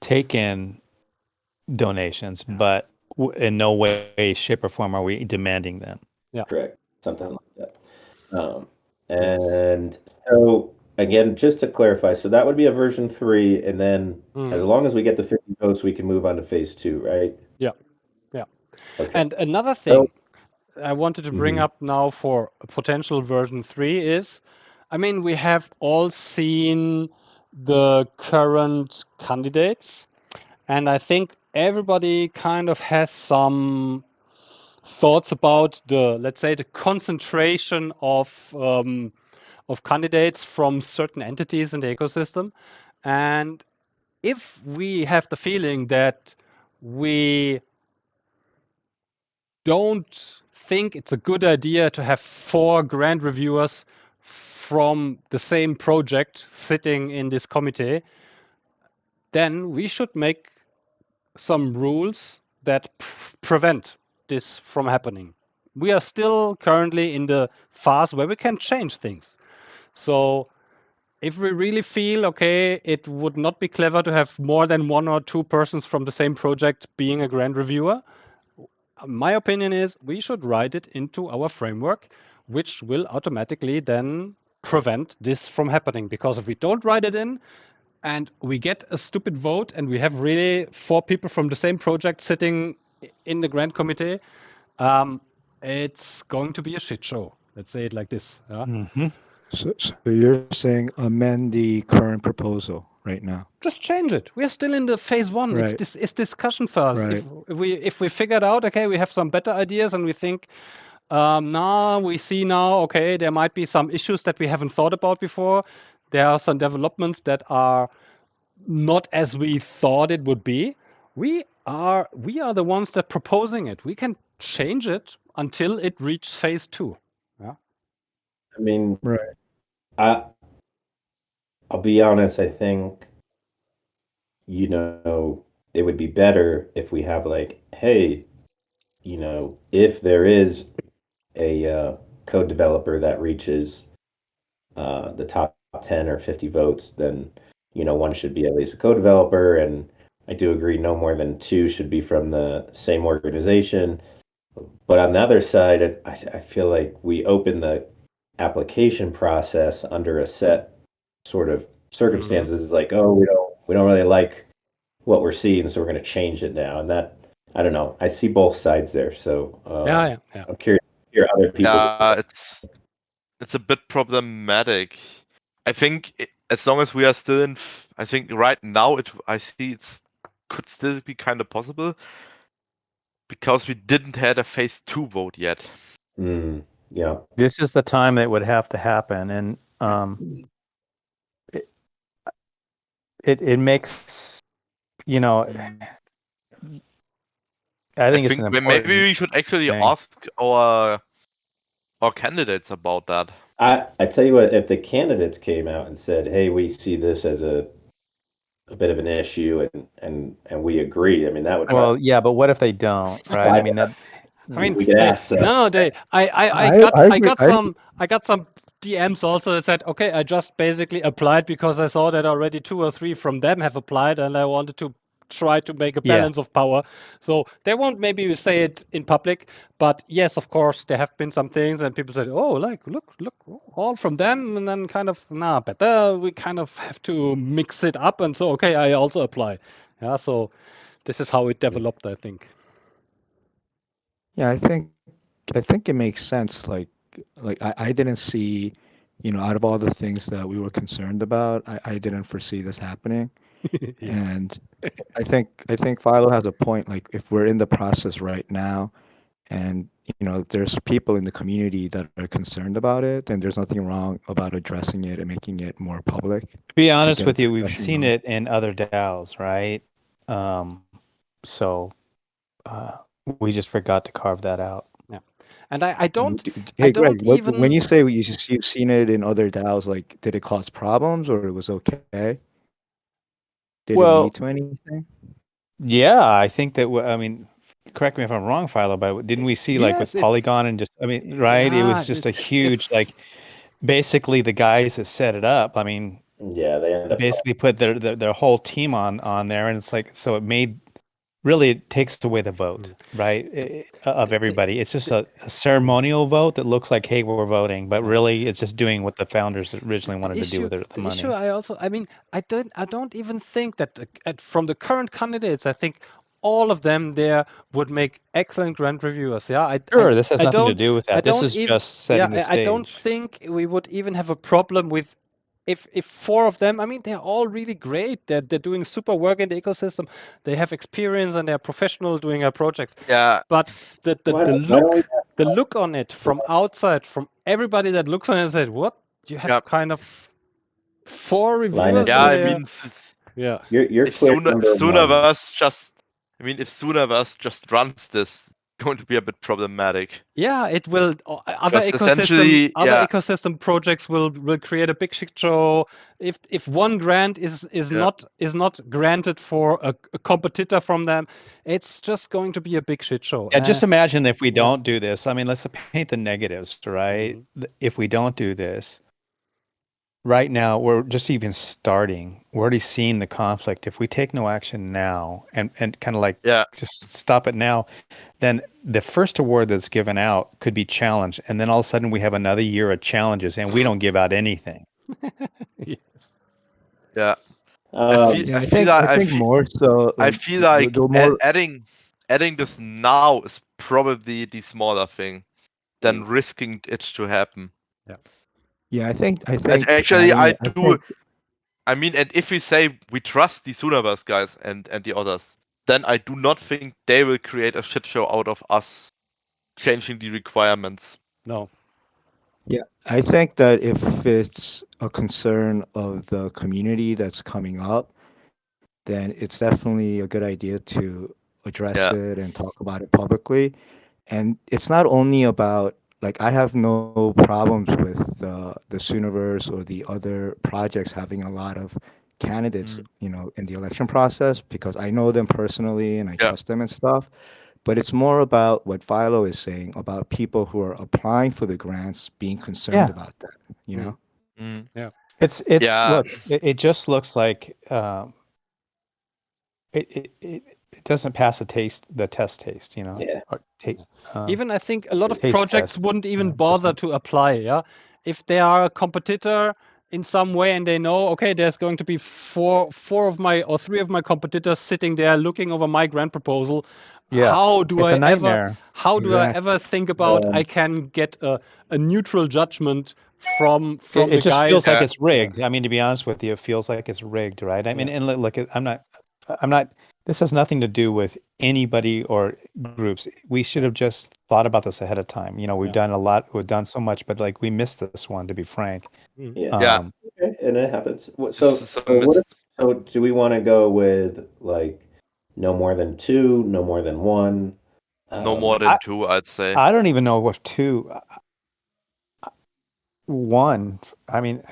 take in donations, but in no way, shape, or form are we demanding them. Yeah, correct, something like that. And so again, just to clarify, so that would be a version 3, and then as long as we get the 50 votes, we can move on to phase 2, right? Yeah. Okay. And another thing I wanted to bring up now for potential version 3 is, I mean, we have all seen the current candidates, and I think everybody kind of has some thoughts about let's say, the concentration of candidates from certain entities in the ecosystem. And if we have the feeling that we don't think it's a good idea to have 4 grant reviewers from the same project sitting in this committee, then we should make some rules that prevent this from happening. We are still currently in the phase where we can change things. So if we really feel, okay, it would not be clever to have more than 1 or 2 persons from the same project being a grant reviewer, my opinion is we should write it into our framework, which will automatically then prevent this from happening. Because if we don't write it in and we get a stupid vote and we have really 4 people from the same project sitting in the grant committee, it's going to be a shit show. Let's say it like this. So you're saying amend the current proposal right now? Just change it. We're still in the phase 1. Right. It's discussion phase. Right. If we figured out, okay, we have some better ideas and we think, now we see okay, there might be some issues that we haven't thought about before. There are some developments that are not as we thought it would be. We are the ones that proposing it. We can change it until it reaches phase 2. Yeah. I mean, Right. I'll be honest, I think, it would be better if we have like, hey, if there is a code developer that reaches the top 10 or 50 votes, then, one should be at least a code developer. And I do agree no more than 2 should be from the same organization. But on the other side, I feel like we open the application process under a set sort of circumstances. Like, oh, we don't really like what we're seeing, so we're going to change it now. And that I don't know. I see both sides there, so Yeah. I'm curious to hear other people. Yeah, it's a bit problematic. I think as long as we are still in, I think right now I see it's could still be kind of possible because we didn't had a phase 2 vote yet. Yeah. This is the time that would have to happen, and it makes, you know, I think it's an important maybe we should actually thing. ask our candidates about that. I tell you what, if the candidates came out and said, "Hey, we see this as a bit of an issue, and we agree," I mean, that would. Well, yeah, but what if they don't, right? I mean, that. I mean, we could ask. I got some DMs also that said, okay, I just basically applied because I saw that already 2 or 3 from them have applied, and I wanted to try to make a balance of power. So they won't maybe say it in public, but yes, of course, there have been some things, and people said, oh, like look, all from them, and then kind of better. We kind of have to mix it up, and so okay, I also apply. Yeah, so this is how it developed, I think. Yeah, I think it makes sense. Like I didn't see, out of all the things that we were concerned about, I didn't foresee this happening. Yeah. And I think Philo has a point. Like if we're in the process right now, and there's people in the community that are concerned about it, then there's nothing wrong about addressing it and making it more public. To be honest get with you, we've discussion seen going. it in other DAOs, right? So we just forgot to carve that out. Yeah, and I don't. Hey, I don't Greg, even. when you say you've seen it in other DAOs, like did it cause problems or it was okay? Did it lead to anything? Yeah, I think that. I mean, correct me if I'm wrong, Philo, but didn't we see like with Yes, Polygon and just? I mean, right? It was just a huge like. Basically, the guys that set it up. I mean, yeah, they end up basically put their whole team on there, and it's like so it made. Really, it takes away the vote, right, of everybody. It's just a ceremonial vote that looks like, hey, we're voting, but really, it's just doing what the founders originally wanted to do with the money. Issue I mean, I don't even think that from the current candidates, I think all of them there would make excellent grant reviewers. Yeah, Sure, this has nothing to do with that. This is even, just setting the I don't stage. think we would even have a problem with if 4 of them. I mean, they're all really great. They're doing super work in the ecosystem. They have experience and they're professional doing our projects. Yeah, But the look on it from outside, from everybody that looks on it and said, what? You have kind of 4 reviewers. Yeah, I mean, yeah. You're if clear number one. Sooniverse just, I mean, if Sooniverse just runs this, it's going to be a bit problematic. Yeah, it will. Other Because essentially, ecosystem projects will create a big shit show. If one grant is not granted for a competitor from them, it's just going to be a big shit show. Yeah, just imagine if we don't do this. I mean, let's paint the negatives, right? If we don't do this, right now we're just even starting. We're already seeing the conflict. If we take no action now and kind of like just stop it now, then the first award that's given out could be challenged, and then all of a sudden we have another year of challenges, and we don't give out anything. Yes. Yeah. I think more so. I feel like adding this now is probably the smaller thing than risking it to happen. Yeah. Yeah, I think actually I mean, and if we say we trust the Sooniverse guys and the others, then I do not think they will create a shit show out of us changing the requirements. No. Yeah, I think that if it's a concern of the community that's coming up, then it's definitely a good idea to address it and talk about it publicly. And it's not only about, like, I have no problems with the Sooniverse or the other projects having a lot of candidates, in the election process, because I know them personally and I trust them and stuff. But it's more about what Philo is saying about people who are applying for the grants being concerned about that, Yeah. It's look, it just looks like it doesn't pass the test taste, Yeah. Even I think a lot of projects wouldn't even bother to apply. Yeah, if they are a competitor, in some way, and they know, okay, there's going to be three of my competitors sitting there looking over my grant proposal. Yeah, How do it's I a nightmare. do I Exactly. ever think about Um, I can get a neutral judgment from It the just guys? feels like Yeah. it's rigged. I mean, to be honest with you, it feels like it's rigged, right? I mean, Yeah. and look, I'm not, this has nothing to do with anybody or groups. We should have just thought about this ahead of time. You know, we've Yeah. done a lot, we've done so much, but like we missed this one, to be frank. Mhm. yeah, Yeah. okay, and it happens. This is a So do we want to go with like no more than two, no more than one? no more than two, I'd say. I don't even know if one, I mean,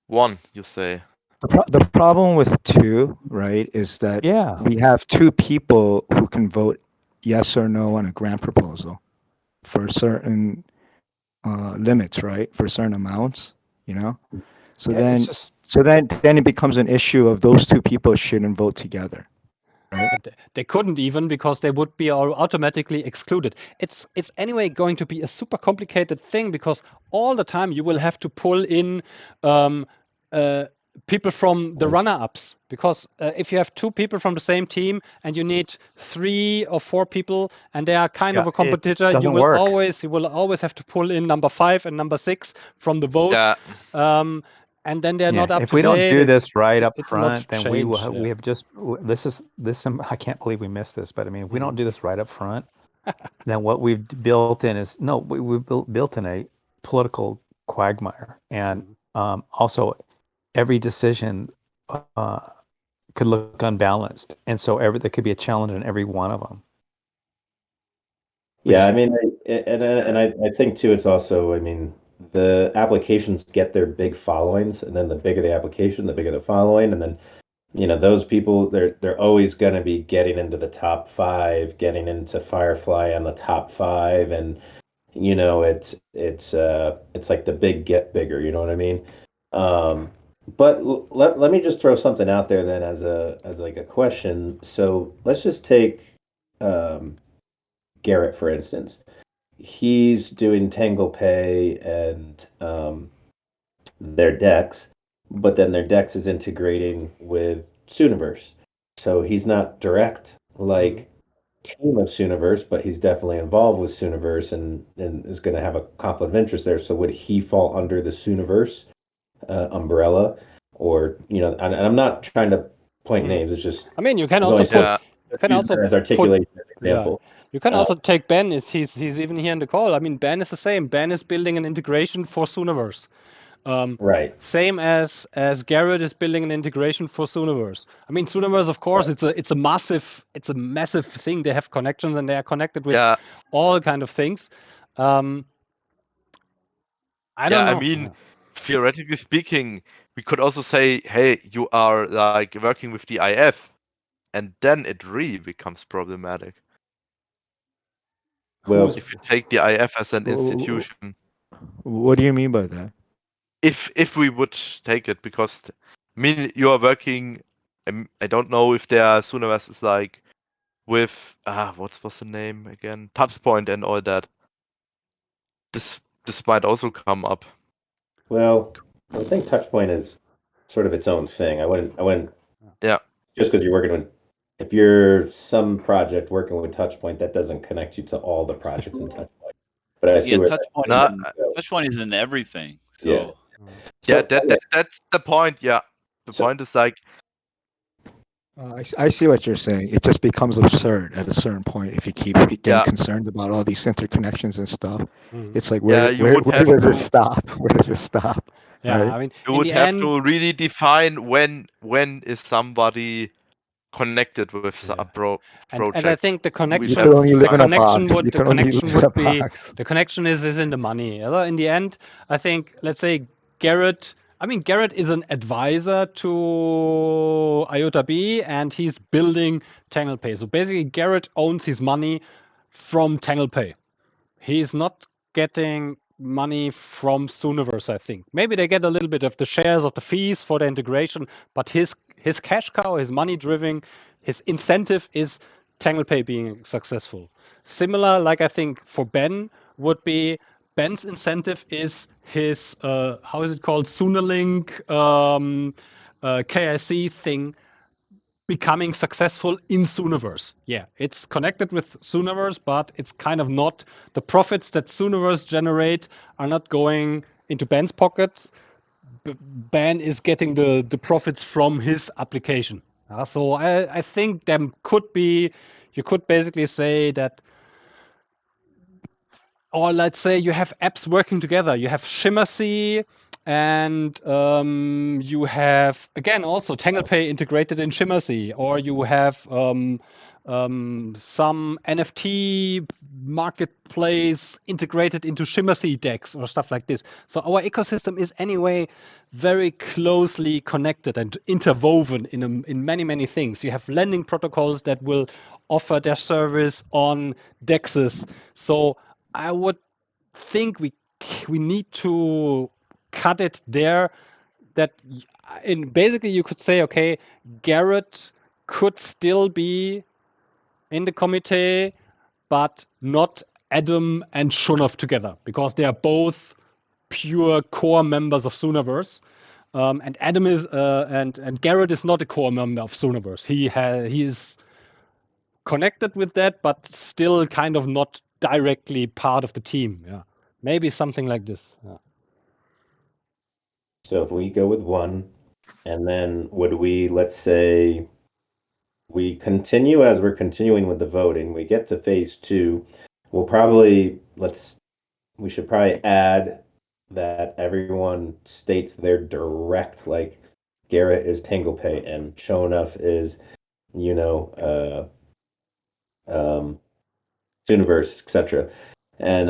One, you say. The problem with two, right, is that yeah, we have two people who can vote yes or no on a grant proposal for certain limits, right, for certain amounts, you know. So yeah, it's then, just, then it becomes an issue of those two people shouldn't vote together, right? And they couldn't even, because they would be automatically excluded. It's anyway going to be a super complicated thing, because all the time you will have to pull in um, people from the runner-ups, because if you have two people from the same team and you need 3 or 4 people and they are kind of yeah, a it competitor, you doesn't will work. always have to pull in number 5 and number 6 from the vote. Yeah. And then they're Yeah, not up if to we don't date. do this right up It's a lot front, then we change. will. We have just this. I can't believe we missed this, but I mean, if we don't do this right up front, then what we've built in is no. We've built in a political quagmire, and also every decision could look unbalanced, and so there could be a challenge in every one of them. Yeah, I mean, I think too, it's also, I mean, the applications get their big followings, and then the bigger the application, the bigger the following, and then those people, they're always going to be getting into the top 5, getting into Firefly on the top 5, and it's like the big get bigger, you know what I mean? But let me just throw something out there then as like a question. So let's just take um, Garrett for instance. He's doing Tangle Pay and their decks, but then their decks is integrating with Sooniverse. So he's not direct like team of Sooniverse, but he's definitely involved with Sooniverse and is going to have a conflict of interest there. So would he fall under the Sooniverse umbrella, or And I'm not trying to point names. It's just I mean, you can there's also only so put Yeah. you can use also it as put articulation as an yeah. example. You can Uh, also take Ben. He's even here in the call. I mean, Ben is the same. Ben is building an integration for Sooniverse. right. Same as Garrett is building an integration for Sooniverse. I mean, Sooniverse, of course, it's a massive thing. They have connections and they are connected with Yeah. all kind of things. I don't Yeah, I know. mean, theoretically speaking, we could also say, hey, you are like working with the IF, and then it really becomes problematic. Well, Who's If you take the IF as an institution, What do you mean by that? if we would take it, because I mean, you are working. I don't know if their Sooniverse is like with what's the name again? Touchpoint and all that. This might also come up. well, I think Touchpoint is sort of its own thing. I wouldn't Yeah. just because you're working with, if you're some project working with Touchpoint, that doesn't connect you to all the projects in Touchpoint. But I see Yeah, where No, Touchpoint is in everything. Yeah. So yeah, So okay, that's the point. Yeah, the So- point is like, I see what you're saying. It just becomes absurd at a certain point if you keep getting Yeah. concerned about all these interconnections and stuff. Mhm. It's like Yeah, you would have where does to- it stop? Where does it stop? Yeah, Right? I mean, you in would the have end, to really define when is somebody connected with a and I project. think the we connection You should could only live in a connection box. would You the could only connection live in a would be box. the connection is in the money. In the end, I think, let's say Garrett. I mean, Garrett is an advisor to IOTA B, and he's building Tangle Pay. So basically, Garrett owns his money from Tangle Pay. He's not getting money from Sooniverse, I think. Maybe they get a little bit of the shares of the fees for the integration, but his cash cow, his money driven, his incentive is TanglePay being successful. Similar, like I think for Ben would be, Ben's incentive is his how is it called, Sunalink KIC thing becoming successful in Sooniverse. Yeah, it's connected with Sooniverse, but it's kind of not. The profits that Sooniverse generate are not going into Ben's pockets. Ben is getting the profits from his application. So I think there could be, you could basically say that, or let's say you have apps working together. You have Shimmersea, and you have again also TanglePay integrated in Shimmersea, or you have some NFT marketplace integrated into Shimmersea decks or stuff like this. So our ecosystem is anyway very closely connected and interwoven in many things. You have lending protocols that will offer their service on dexes. So I would think we need to cut it there. That in basically you could say, okay, Garrett could still be in the committee, but not Adam and Shunov together, because they are both pure core members of Sooniverse. And Adam is and Garrett is not a core member of Sooniverse. He is connected with that, but still kind of not directly part of the team. Yeah, maybe something like this. Yeah. So if we go with one, and then would we, let's say, we continue as we're continuing with the voting, we get to phase two, we'll probably, we should probably add that everyone states their direct, like Garrett is TanglePay and Shonuff is, you know, Universe, etc. And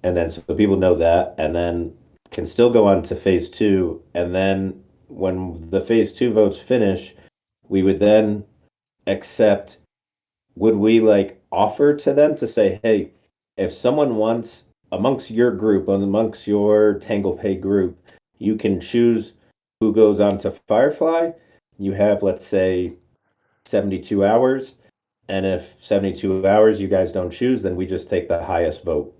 then so people know that, and then can still go on to phase two, and then when the phase two votes finish, we would then accept. Would we like offer to them to say, hey, if someone wants amongst your group, amongst your TanglePay group, you can choose who goes on to Firefly. You have, let's say, 72 hours. And if 72 hours you guys don't choose, then we just take the highest vote.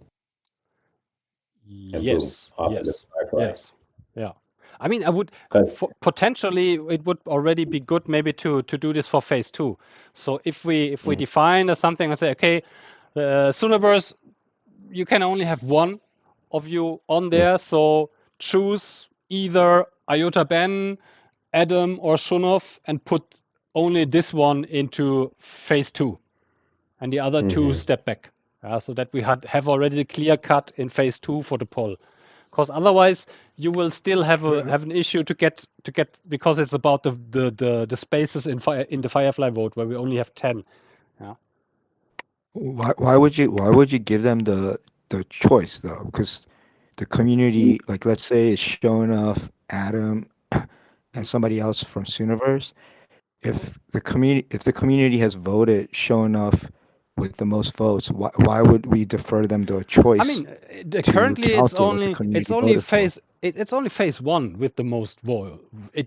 And boom, Yes, off into yes, Firefly. yes, yeah. I mean, I would Okay. potentially it would already be good maybe to do this for phase two. So if we define something and say, okay, Sooniverse, you can only have one of you on there, so choose either IOTA Ben, Adam, or Shunov, and put only this one into phase two, and the other two step back. So that we have already the clear cut in phase two for the poll. Because otherwise you will still have an issue to get because it's about the spaces in the Firefly vote where we only have 10. Yeah. Why would you give them the choice though? Because the community, like let's say it's Shonuff, Adam, and somebody else from Sooniverse. If the community has voted Shonuff with the most votes, why would we defer them to a choice? I mean, to currently counter what the community voted for? it's only phase one with the most vote.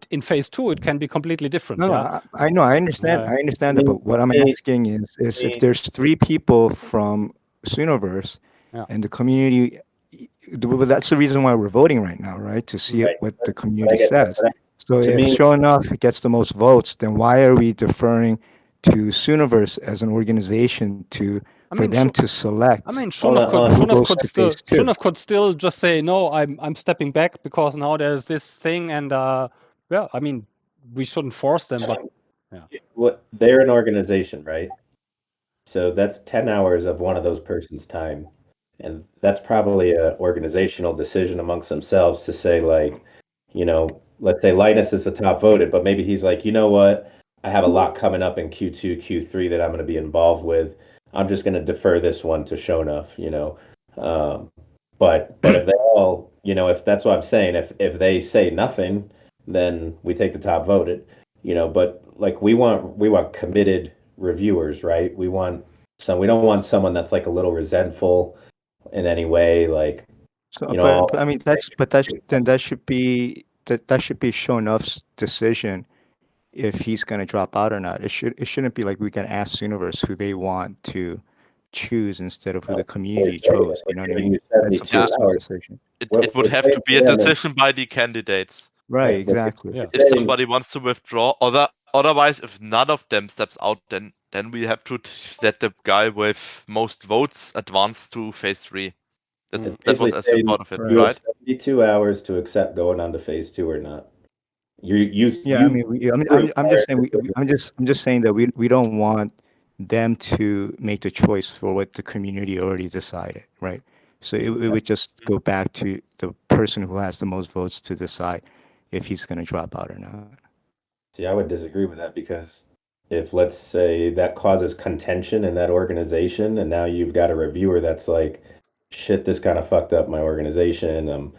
In phase two it can be completely different. No, Yeah. I know, I understand, Yeah. I understand that. But what I'm asking is if there's three people from Sooniverse, Yeah. and the community, well, that's the reason why we're voting right now, right? To see Right. what the But I community get that. says. But So to if me, sure enough it gets the most votes, then why are we deferring to Sooniverse as an organization I for mean, them to select? I mean, hold on. who goes to phase two? Shunov could still just say no. I'm stepping back because now there's this thing, and yeah. I mean, we shouldn't force them, but What they're an organization, right? So that's 10 hours of one of those person's time. And that's probably a organizational decision amongst themselves to say, like, let's say Linus is the top voted, but maybe he's like, you know what? I have a lot coming up in Q2, Q3 that I'm going to be involved with. I'm just going to defer this one to Shonuff. But if they all, if that's what I'm saying, if they say nothing, then we take the top voted. But like we want committed reviewers, right? We don't want someone that's like a little resentful in any way, like, So, you know, but I mean that should be Shonuff's decision if he's going to drop out or not. It shouldn't be like we can ask Universe who they want to choose instead of who the community chose. You know what I Giving mean? you That's a 72 personal hours. decision. What It would we're have saying to to be a them is, decision by the candidates. Right, yeah, exactly. Yeah. If saying, somebody wants to withdraw, otherwise, if none of them steps out, then we have to let the guy with most votes advance to phase 3. it's That was basically as you saying thought of it, you have right? 72 hours to accept going on to phase 2 or not. Yeah, I mean, I'm just saying I'm just saying that we don't want them to make the choice for what the community already decided, right? So it would just go back to the person who has the most votes to decide if he's going to drop out or not. See, I would disagree with that because if, let's say, that causes contention in that organization, and now you've got a reviewer that's like, shit, this kind of fucked up my organization.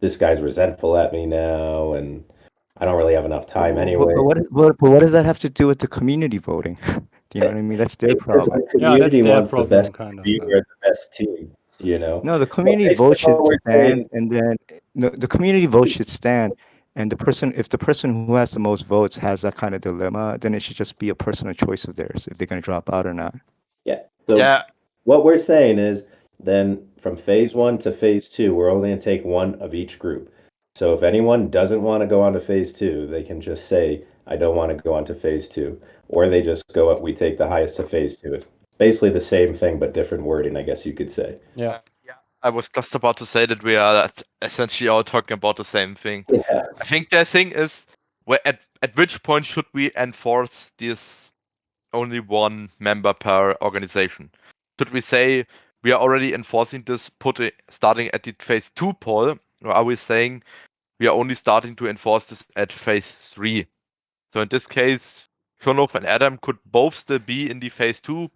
This guy's resentful at me now, and I don't really have enough time anyway. But what does that have to do with the community voting? Do you know what I mean? That's their Because problem. the Yeah, that's community their wants the problem, best kind of. reviewer, the best team, you know? No, the But community basically vote should what we're stand, saying, and then no, the community vote should stand, and if the person who has the most votes has that kind of dilemma, then it should just be a personal choice of theirs if they're going to drop out or not. yeah. So Yeah, what we're saying is then from phase 1 to phase 2, we're only going to take one of each group. So if anyone doesn't want to go on to phase 2, they can just say, I don't want to go on to phase 2. Or they just go up, we take the highest to phase 2. It's basically the same thing, but different wording, I guess you could say. Yeah. I was just about to say that we are essentially all talking about the same thing. Yeah. I think the thing is, at which point should we enforce this only one member per organization? Should we say we are already enforcing this starting at the phase 2 poll, or are we saying we are only starting to enforce this at phase 3? So in this case, Shonov and Adam could both still be in the phase 2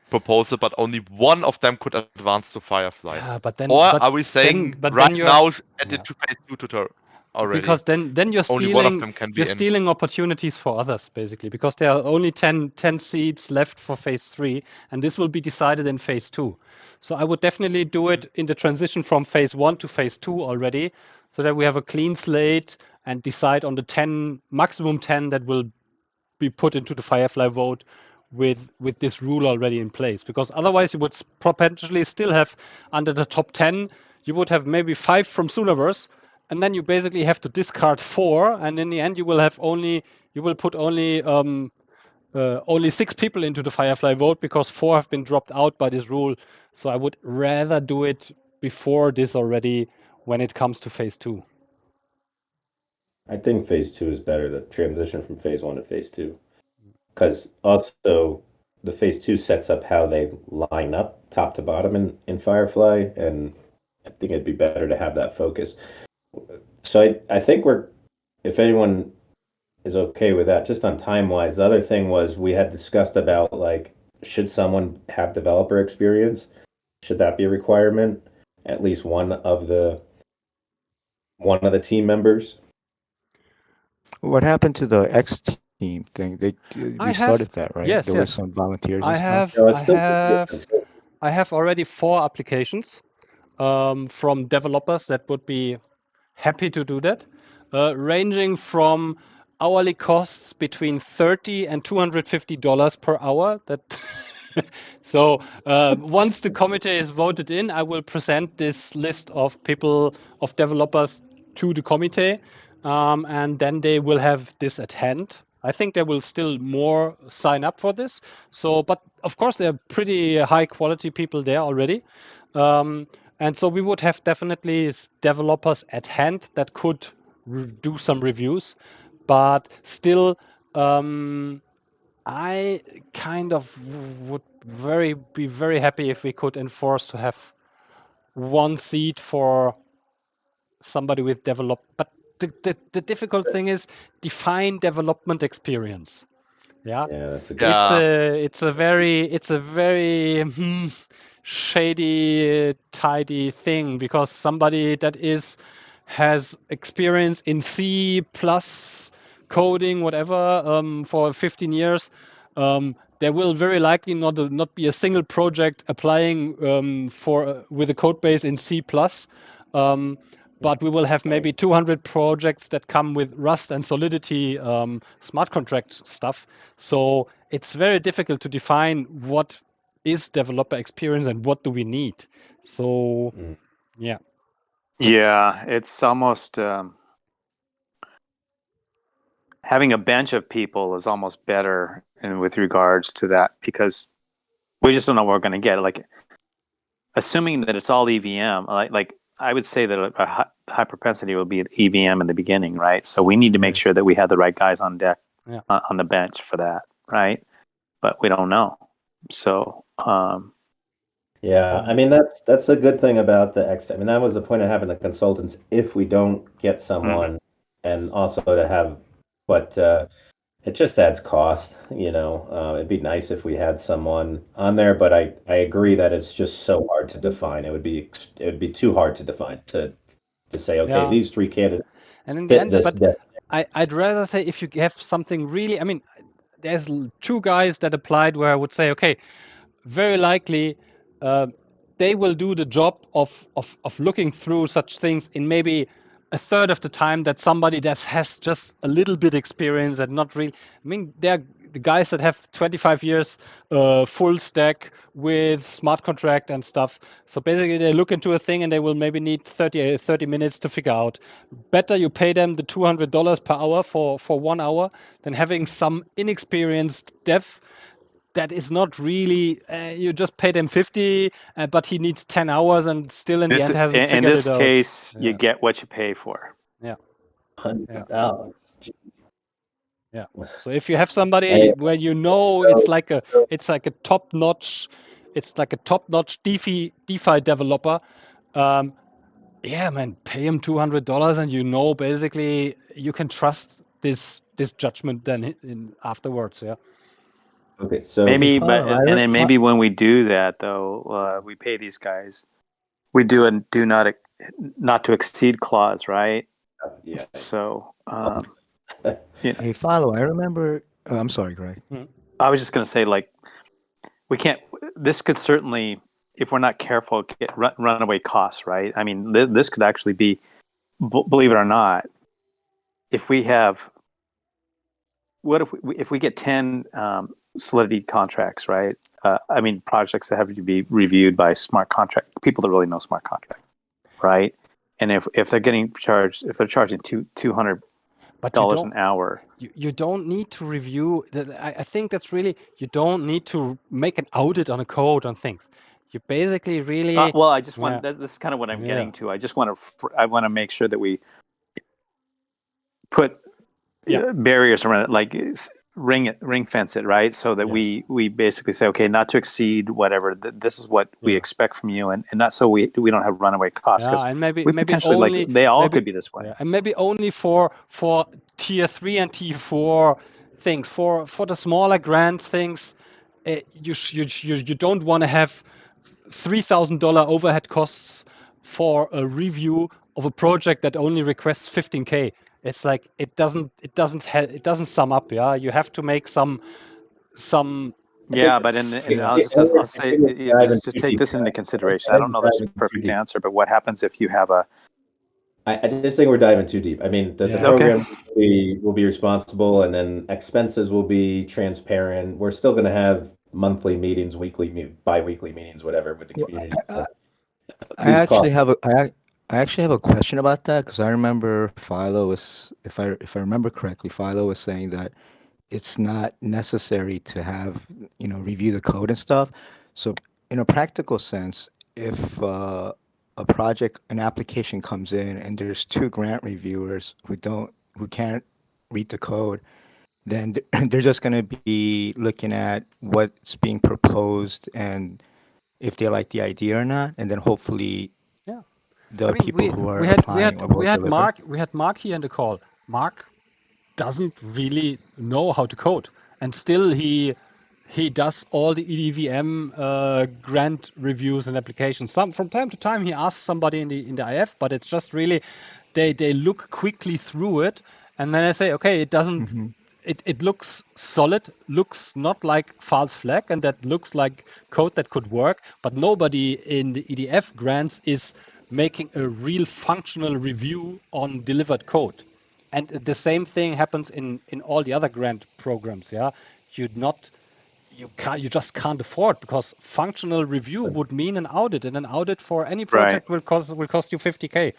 proposal, but only one of them could advance to Firefly. Yeah, but then, Or but are we saying but right then you're, now at the yeah, phase 2 tutor already? because then you're Only one of stealing them can be in. stealing opportunities for others, basically, because there are only 10 seats left for phase 3, and this will be decided in phase 2. So I would definitely do it in the transition from phase 1 to phase 2 already, so that we have a clean slate and decide on the maximum 10 that will be put into the Firefly vote with this rule already in place. Because otherwise you would potentially still have, under the top 10, you would have maybe 5 from Sooniverse, and then you basically have to discard 4, and in the end you will put only 6 people into the Firefly vote because 4 have been dropped out by this rule. So I would rather do it before this already when it comes to phase 2. I think phase 2 is better, the transition from phase 1 to phase 2. Because also the phase 2 sets up how they line up top to bottom in Firefly, and I think it'd be better to have that focus. So I think if anyone is okay with that, just on time wise, the other thing was we had discussed about like, should someone have developer experience? Should that be a requirement? At least one of the team members? What happened to the X team thing? They I restarted have, that, right? yes, There were yes. some volunteers I and stuff. have, No, it's I still have, I have already 4 applications from developers that would be happy to do that, ranging from hourly costs between $30 and $250 per hour. That so once the committee is voted in, I will present this list of people, of developers, to the committee, and then they will have this at hand. I think there will still more sign up for this. So, but of course, there are pretty high quality people there already. And so we would have definitely developers at hand that could do some reviews, but still, I kind of would be very happy if we could enforce to have 1 seat for somebody with but the difficult thing is define development experience. Yeah, Yeah, that's a good. Yeah. it's a very shady, tidy thing, because somebody that has experience in C plus coding, whatever, for 15 years, there will very likely not be a single project applying with a code base in C plus. But we will have maybe 200 projects that come with Rust and Solidity smart contract stuff. So it's very difficult to define what is developer experience and what do we need? So yeah. Yeah, it's almost having a bench of people is almost better in with regards to that, because we just don't know what we're going to get. Like, assuming that it's all EVM, like I would say that a high propensity will be EVM in the beginning, right? So we need to make Yes. sure that we have the right guys on deck, Yeah. on the bench for that, right? But we don't know. So Yeah, I mean that's a good thing about the X. I mean that was the point of having the consultants if we don't get someone, and also to have, but it just adds cost, you know. It'd be nice if we had someone on there, but I agree that it's just so hard to define. It would be too hard to define to say, okay, Yeah. these three candidates And in the fit end, this but depth. I'd rather say if you have something really, I mean, there's two guys that applied where I would say, okay, very likely they will do the job of looking through such things in maybe a third of the time that somebody that has just a little bit experience and not really. I mean, they're the guys that have 25 years full stack with smart contract and stuff. So basically, they look into a thing and they will maybe need 30 minutes to figure out. Better you pay them the $200 per hour for 1 hour than having some inexperienced dev that is not really you just pay them 50 but he needs 10 hours and still in the end hasn't in figured this it out. case, you Yeah. get what you pay for. Yeah. $100. Yeah. So if you have somebody where you know it's like a top-notch, it's like a top-notch DeFi developer, yeah, man, pay him $200 and you know basically you can trust this judgment then afterwards. Yeah. Okay, so Maybe, Follow, but and then maybe when we do that though, we pay these guys. We do a do not to exceed clause, right? yeah, So, Hey, follow. I remember. I'm sorry, Greg. I was just going to say, like, we can't. This could certainly, if we're not careful, get runaway costs, right? I mean, this could actually be, believe it or not, if we have. What if we get 10 Solidity contracts, right? I mean, projects that have to be reviewed by smart contract people that really know smart contract, right? And if they're getting charged, if they're charging $200 an hour, you don't need to review. I think that's really, you don't need to make an audit on a code on things. You basically really. well, I just want. This is kind of what I'm getting to. I just want to. I want to make sure that we put barriers around it, like ring fence it, right? So that we basically say, okay, not to exceed whatever. This is what we expect from you, and not so we don't have runaway costs. Yeah, and maybe potentially only, like they all could be this way. Yeah, and maybe only for tier 3 and tier 4 things. For the smaller grant things, you don't want to have $3,000 overhead costs for a review of a project that only requests 15K. It's like it doesn't sum up. Yeah, you have to make some. Yeah, but I'll say just take this into consideration. I don't know there's a perfect answer, but what happens if you have a? I just think we're diving too deep. I mean, the program will be responsible, and then expenses will be transparent. We're still going to have monthly meetings, bi-weekly meetings, whatever, with the community. I actually have a question about that, because I remember Philo was, if I remember correctly, Philo was saying that it's not necessary to have, review the code and stuff. So in a practical sense, if an application comes in and there's two grant reviewers who can't read the code, then they're just going to be looking at what's being proposed and if they like the idea or not, and then hopefully the people who are applying will deliver. We had Mark here in the call. Mark doesn't really know how to code, and still he does all the EDVM grant reviews and applications. From time to time he asks somebody in the IF, but it's just really they look quickly through it, and then I say, okay, it doesn't. It looks solid, looks not like false flag, and that looks like code that could work, but nobody in the EDF grants is making a real functional review on delivered code. And the same thing happens in all the other grant programs. Yeah, you just can't afford, because functional review would mean an audit, and an audit for any project will cost you 50K.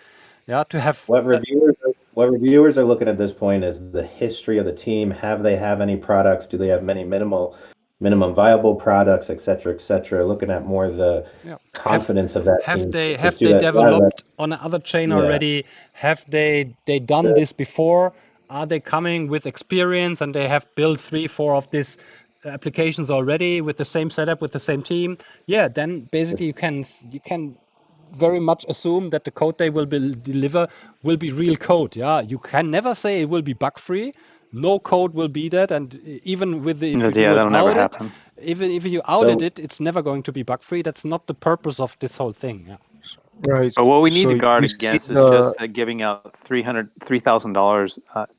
Yeah, to have What reviewers are looking at this point is the history of the team. Have any products? Do they have many minimum viable products, et cetera, looking at more the yeah. confidence of that Have team they to have do they that. developed on another chain Yeah. already? Have they done The- this before? Are they coming with experience and they have built 3-4 of these applications already with the same setup, with the same team? Yeah, then basically you can very much assume that the code they will deliver will be real code. Yeah, you can never say it will be bug free. No code will be that, and even with the, if you do an that'll never audit, happen. even if you audit So- it, it's never going to be bug free. That's not the purpose of this whole thing. Yeah. Right. But what we need So to guard you see against is the- just that giving out $3,000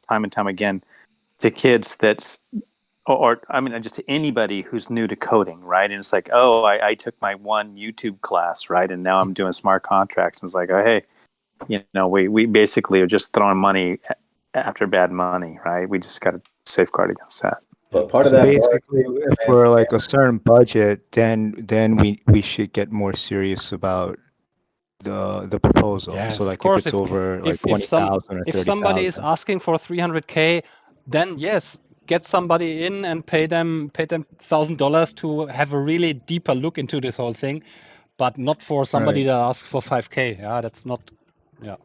time and time again to kids that's, or I mean, just to anybody who's new to coding, right? And it's like, oh, I took my one YouTube class, right? And now I'm doing smart contracts. And it's like, oh, hey, we basically are just throwing money after bad money, right? We just got to safeguard against that. But part of So that basically, if we're like a certain budget, then we should get more serious about the proposal. Yes, So of like course. if it's over like If 20,000 or if somebody is 30,000. asking for 300K, then yes, get somebody in and pay them $1,000 to have a really deeper look into this whole thing, but not for somebody Right. that asks for 5K. Yeah, that's not. Yeah.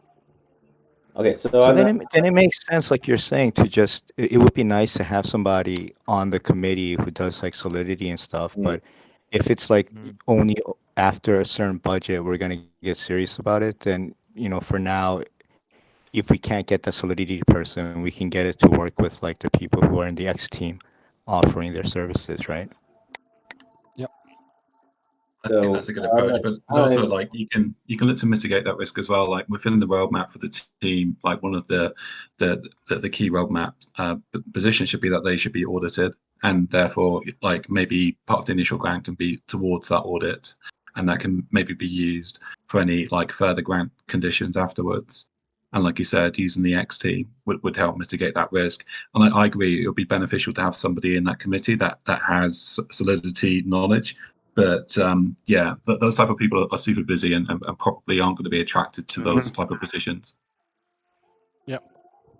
Okay, so So on then it makes sense, like you're saying, to just it would be nice to have somebody on the committee who does like Solidity and stuff. Mm. But if it's like only after a certain budget we're gonna get serious about it, then for now, if we can't get the Solidity person, we can get it to work with like the people who are in the X team offering their services, right? I think So that's a good approach, but also like you can look to mitigate that risk as well. Like within the roadmap for the team, like one of the key roadmap positions should be that they should be audited, and therefore like maybe part of the initial grant can be towards that audit, and that can maybe be used for any like further grant conditions afterwards. And like you said, using the X team would help mitigate that risk. And I agree, it would be beneficial to have somebody in that committee that has Solidity knowledge. But those type of people are super busy and probably aren't going to be attracted to those type of positions.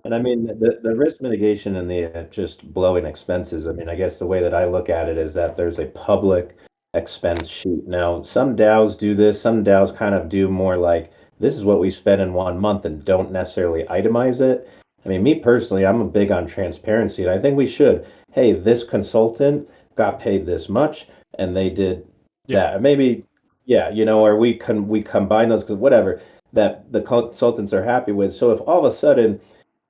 And I mean, the risk mitigation and the just blowing expenses, I mean, I guess the way that I look at it is that there's a public expense sheet. Now, some DAOs do this, some DAOs kind of do more like, this is what we spent in 1 month and don't necessarily itemize it. I mean, me personally, I'm a big on transparency, and I think we should. Hey, this consultant got paid this much, and they did that. Maybe, yeah, or we combine those, because whatever that the consultants are happy with. So if all of a sudden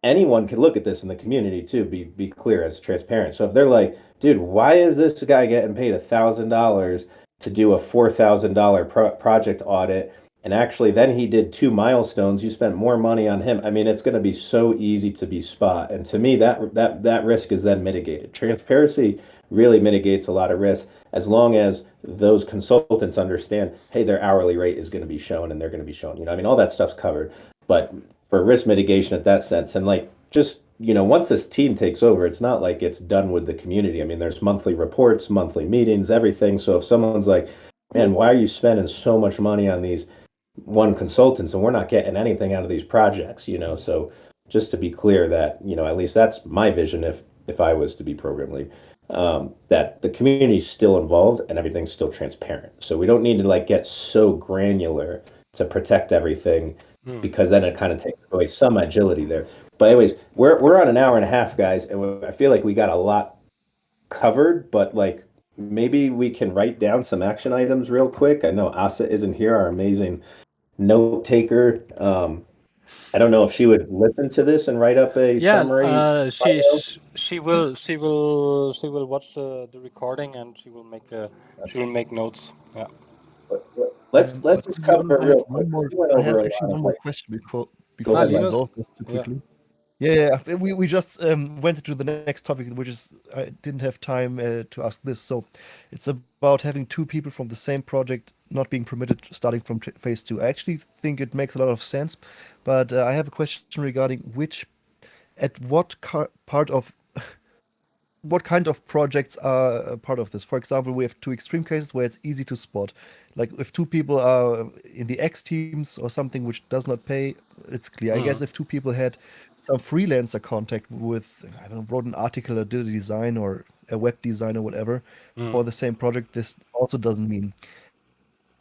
anyone can look at this in the community too, be clear, as transparent. So if they're like, dude, why is this guy getting paid $1,000 to do a $4,000 project audit, and actually then he did 2 milestones, you spent more money on him. I mean, it's going to be so easy to be spot, and to me that risk is then mitigated. Transparency really mitigates a lot of risk, as long as those consultants understand, hey, their hourly rate is going to be shown, and they're going to be shown, I mean, all that stuff's covered. But for risk mitigation at that sense, and like just once this team takes over, it's not like it's done with the community. I mean, there's monthly reports, monthly meetings, everything. So if someone's like, man, why are you spending so much money on these one consultants and we're not getting anything out of these projects? So just to be clear that at least that's my vision, if I was to be program lead, that the community is still involved and everything's still transparent. So we don't need to like get so granular to protect everything, because then it kind of takes away some agility there. But anyways, we're on an hour and a half, guys, and I feel like we got a lot covered. But like maybe we can write down some action items real quick. I know Asa isn't here, our amazing note taker. I don't know if she would listen to this and write up a summary. She will watch the recording, and she will make notes. Yeah. Let's But just to be cover honest, it real quick. I have actually one more question before ahead, we Les. resolve this too quickly. Yeah. We just went into the next topic, which is I didn't have time to ask this. So it's about having two people from the same project not being permitted starting from phase 2. I actually think it makes a lot of sense, but I have a question regarding at what part of what kind of projects are a part of this? For example, we have two extreme cases where it's easy to spot. Like if two people are in the X teams or something which does not pay, it's clear. I guess if two people had some freelancer contact with, I don't know, wrote an article or did a design or a web design or whatever for the same project, this also doesn't mean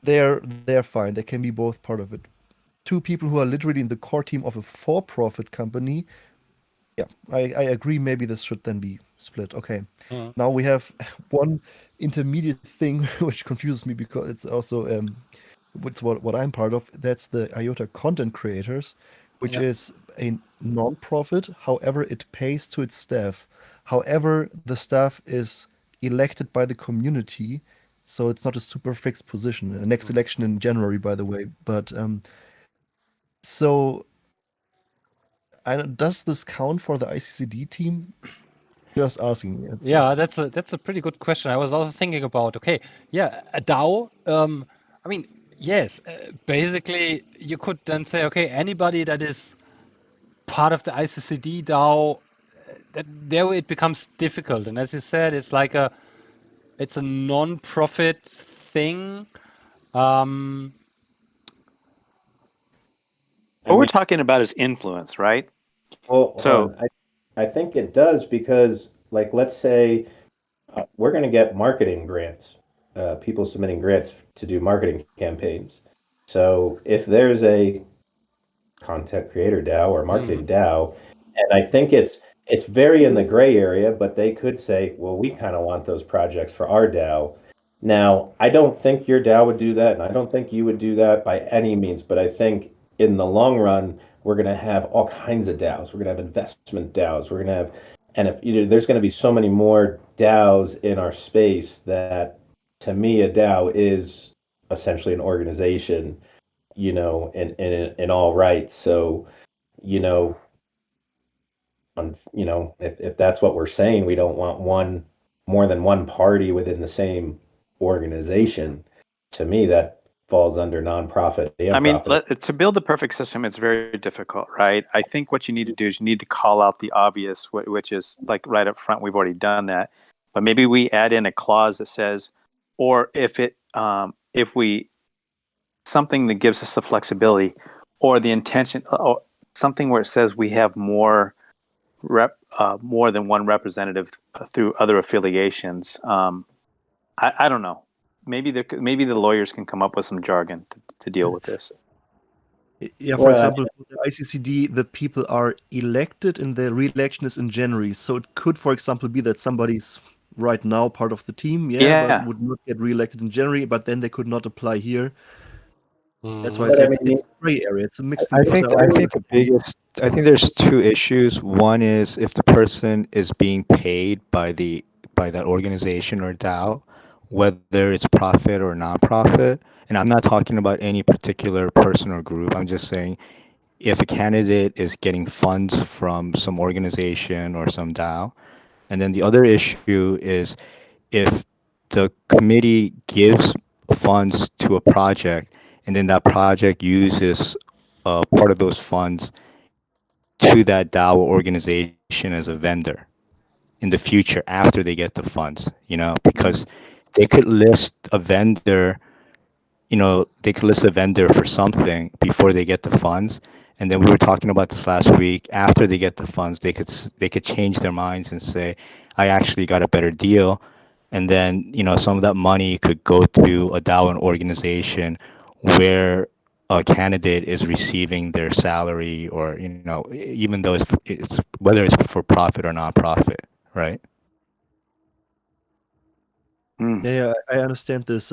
they're fine. They can be both part of it. Two people who are literally in the core team of a for-profit company, yeah, I agree. Maybe this should then be split. Okay. Now we have one intermediate thing which confuses me because it's also it's what I'm part of. That's the IOTA content creators, which is a non-profit. However, it pays to its staff. However, the staff is elected by the community, so it's not a super fixed position. Next election in January, by the way. But so does this count for the ICCD team? Just asking. Yeah, that's a pretty good question. I was also thinking about, okay, yeah, a DAO. I mean, yes, basically you could then say, okay, anybody that is part of the ICCD DAO, that there it becomes difficult. And as you said, it's a non-profit thing. Um, I What we're mean, talking about is influence, right? well, hold So, on. I think it does because, like, let's say we're going to get marketing grants, people submitting grants to do marketing campaigns. So if there's a content creator DAO or marketing DAO, and I think it's very in the gray area, but they could say, well, we kind of want those projects for our DAO. Now, I don't think your DAO would do that, and I don't think you would do that by any means, but I think in the long run, we're going to have all kinds of DAOs. We're going to have investment DAOs. We're going to have, and if there's going to be so many more DAOs in our space that to me, a DAO is essentially an organization, in all rights. So, you know, if that's what we're saying, we don't want more than one party within the same organization. To me, that falls under nonprofit and I mean, profit. to build the perfect system, it's very difficult, right? I think what you need to do is you need to call out the obvious, which is like right up front. We've already done that, but maybe we add in a clause that says, or if we something that gives us the flexibility, or the intention, or something where it says we have more than one representative through other affiliations. I don't know. Maybe the lawyers can come up with some jargon to deal with this. Yeah, for example, for the ICCD, the people are elected and the re-election is in January. So it could, for example, be that somebody's right now part of the team, but would not get re-elected in January, but then they could not apply here. That's why I say it's a gray area. It's a mixed. I think there's two issues. One is if the person is being paid by that organization or DAO, whether it's profit or nonprofit. And I'm not talking about any particular person or group. I'm just saying if a candidate is getting funds from some organization or some DAO. And then the other issue is if the committee gives funds to a project and then that project uses part of those funds to that DAO organization as a vendor in the future after they get the funds, because they could list a vendor, for something before they get the funds. And then we were talking about this last week. After they get the funds, they could change their minds and say, I actually got a better deal. And then, some of that money could go to a DAO organization where a candidate is receiving their salary or, even though it's whether it's for profit or nonprofit, right? Yeah, I understand this,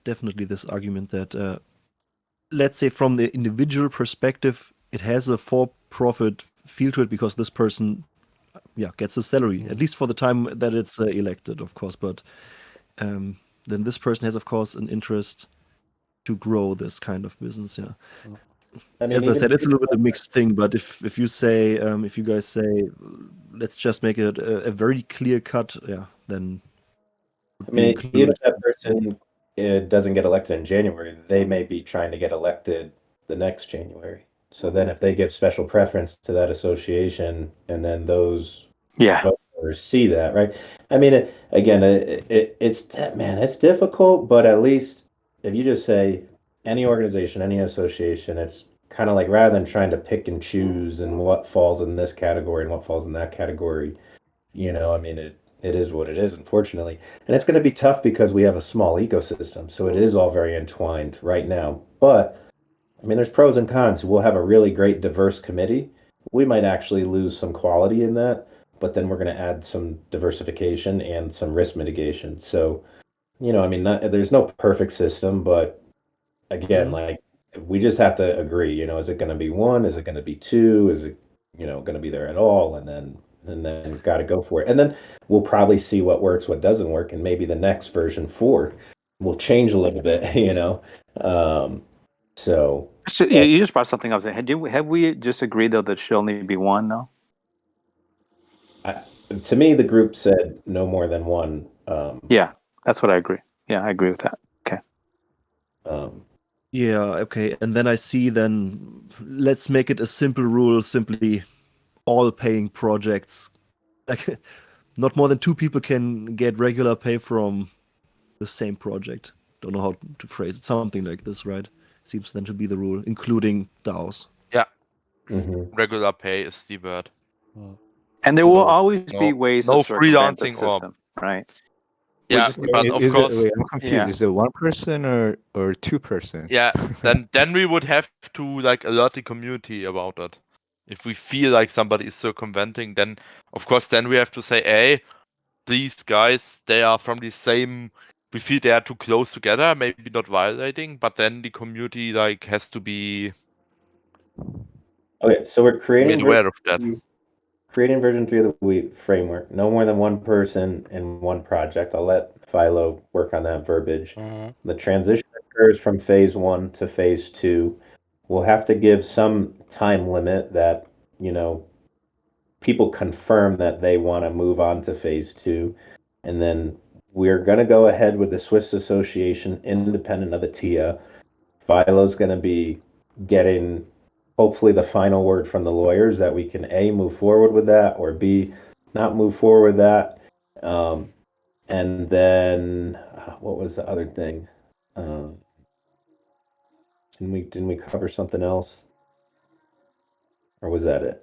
definitely this argument that, let's say from the individual perspective, it has a for-profit feel to it because this person, gets a salary, at least for the time that it's elected, of course. But then this person has, of course, an interest to grow this kind of business. Yeah. As I said, it's a little bit a mixed thing. But if you say, if you guys say, let's just make it a very clear cut, then. Even if that person doesn't get elected in January, they may be trying to get elected the next January. So then if they give special preference to that association and then those votes members see that, right? I mean, it's difficult, but at least if you just say any organization, any association, it's kind of like rather than trying to pick and choose and what falls in this category and what falls in that category, I mean, it is what it is, unfortunately. And it's going to be tough because we have a small ecosystem. So it is all very entwined right now. But I mean, there's pros and cons. We'll have a really great diverse committee. We might actually lose some quality in that, but then we're going to add some diversification and some risk mitigation. So, I mean, there's no perfect system, but again, like we just have to agree, is it going to be one? Is it going to be two? Is it, going to be there at all? And then got to go for it. And then we'll probably see what works, what doesn't work, and maybe the next version 4 will change a little bit, So you just brought something up. Have we just agreed though that it should only be one though? To me, the group said no more than one. Yeah, that's what I agree. Yeah, I agree with that. Okay. Yeah, okay. And then I see let's make it a simple rule, simply all paying projects. Like not more than 2 people can get regular pay from the same project. Don't know how to phrase it. Something like this, right? Seems then to be the rule, including DAOs. Yeah. Mm-hmm. Regular pay is the word. And there will always be ways no to circumvent the freelancing system, right? Yeah, but of course, wait, I'm confused. Yeah. Is it 1 person or 2 person? yeah. Then we would have to like alert the community about it. If we feel like somebody is circumventing, then of course then we have to say, hey, these guys, they are from the same. We feel they are too close together, maybe not violating, but then the community like has to be Okay, so we're creating made aware of that. Creating version 3 of the framework. No more than 1 person in 1 project. I'll let Philo work on that verbiage. The transition occurs from phase 1 to phase 2. We'll have to give some time limit that, people confirm that they want to move on to phase 2. And then we're going to go ahead with the Swiss Association independent of the TIA. Philo's going to be getting hopefully the final word from the lawyers that we can A, move forward with that, or B, not move forward with that. And then what was the other thing? Didn't we cover something else? Or was that it?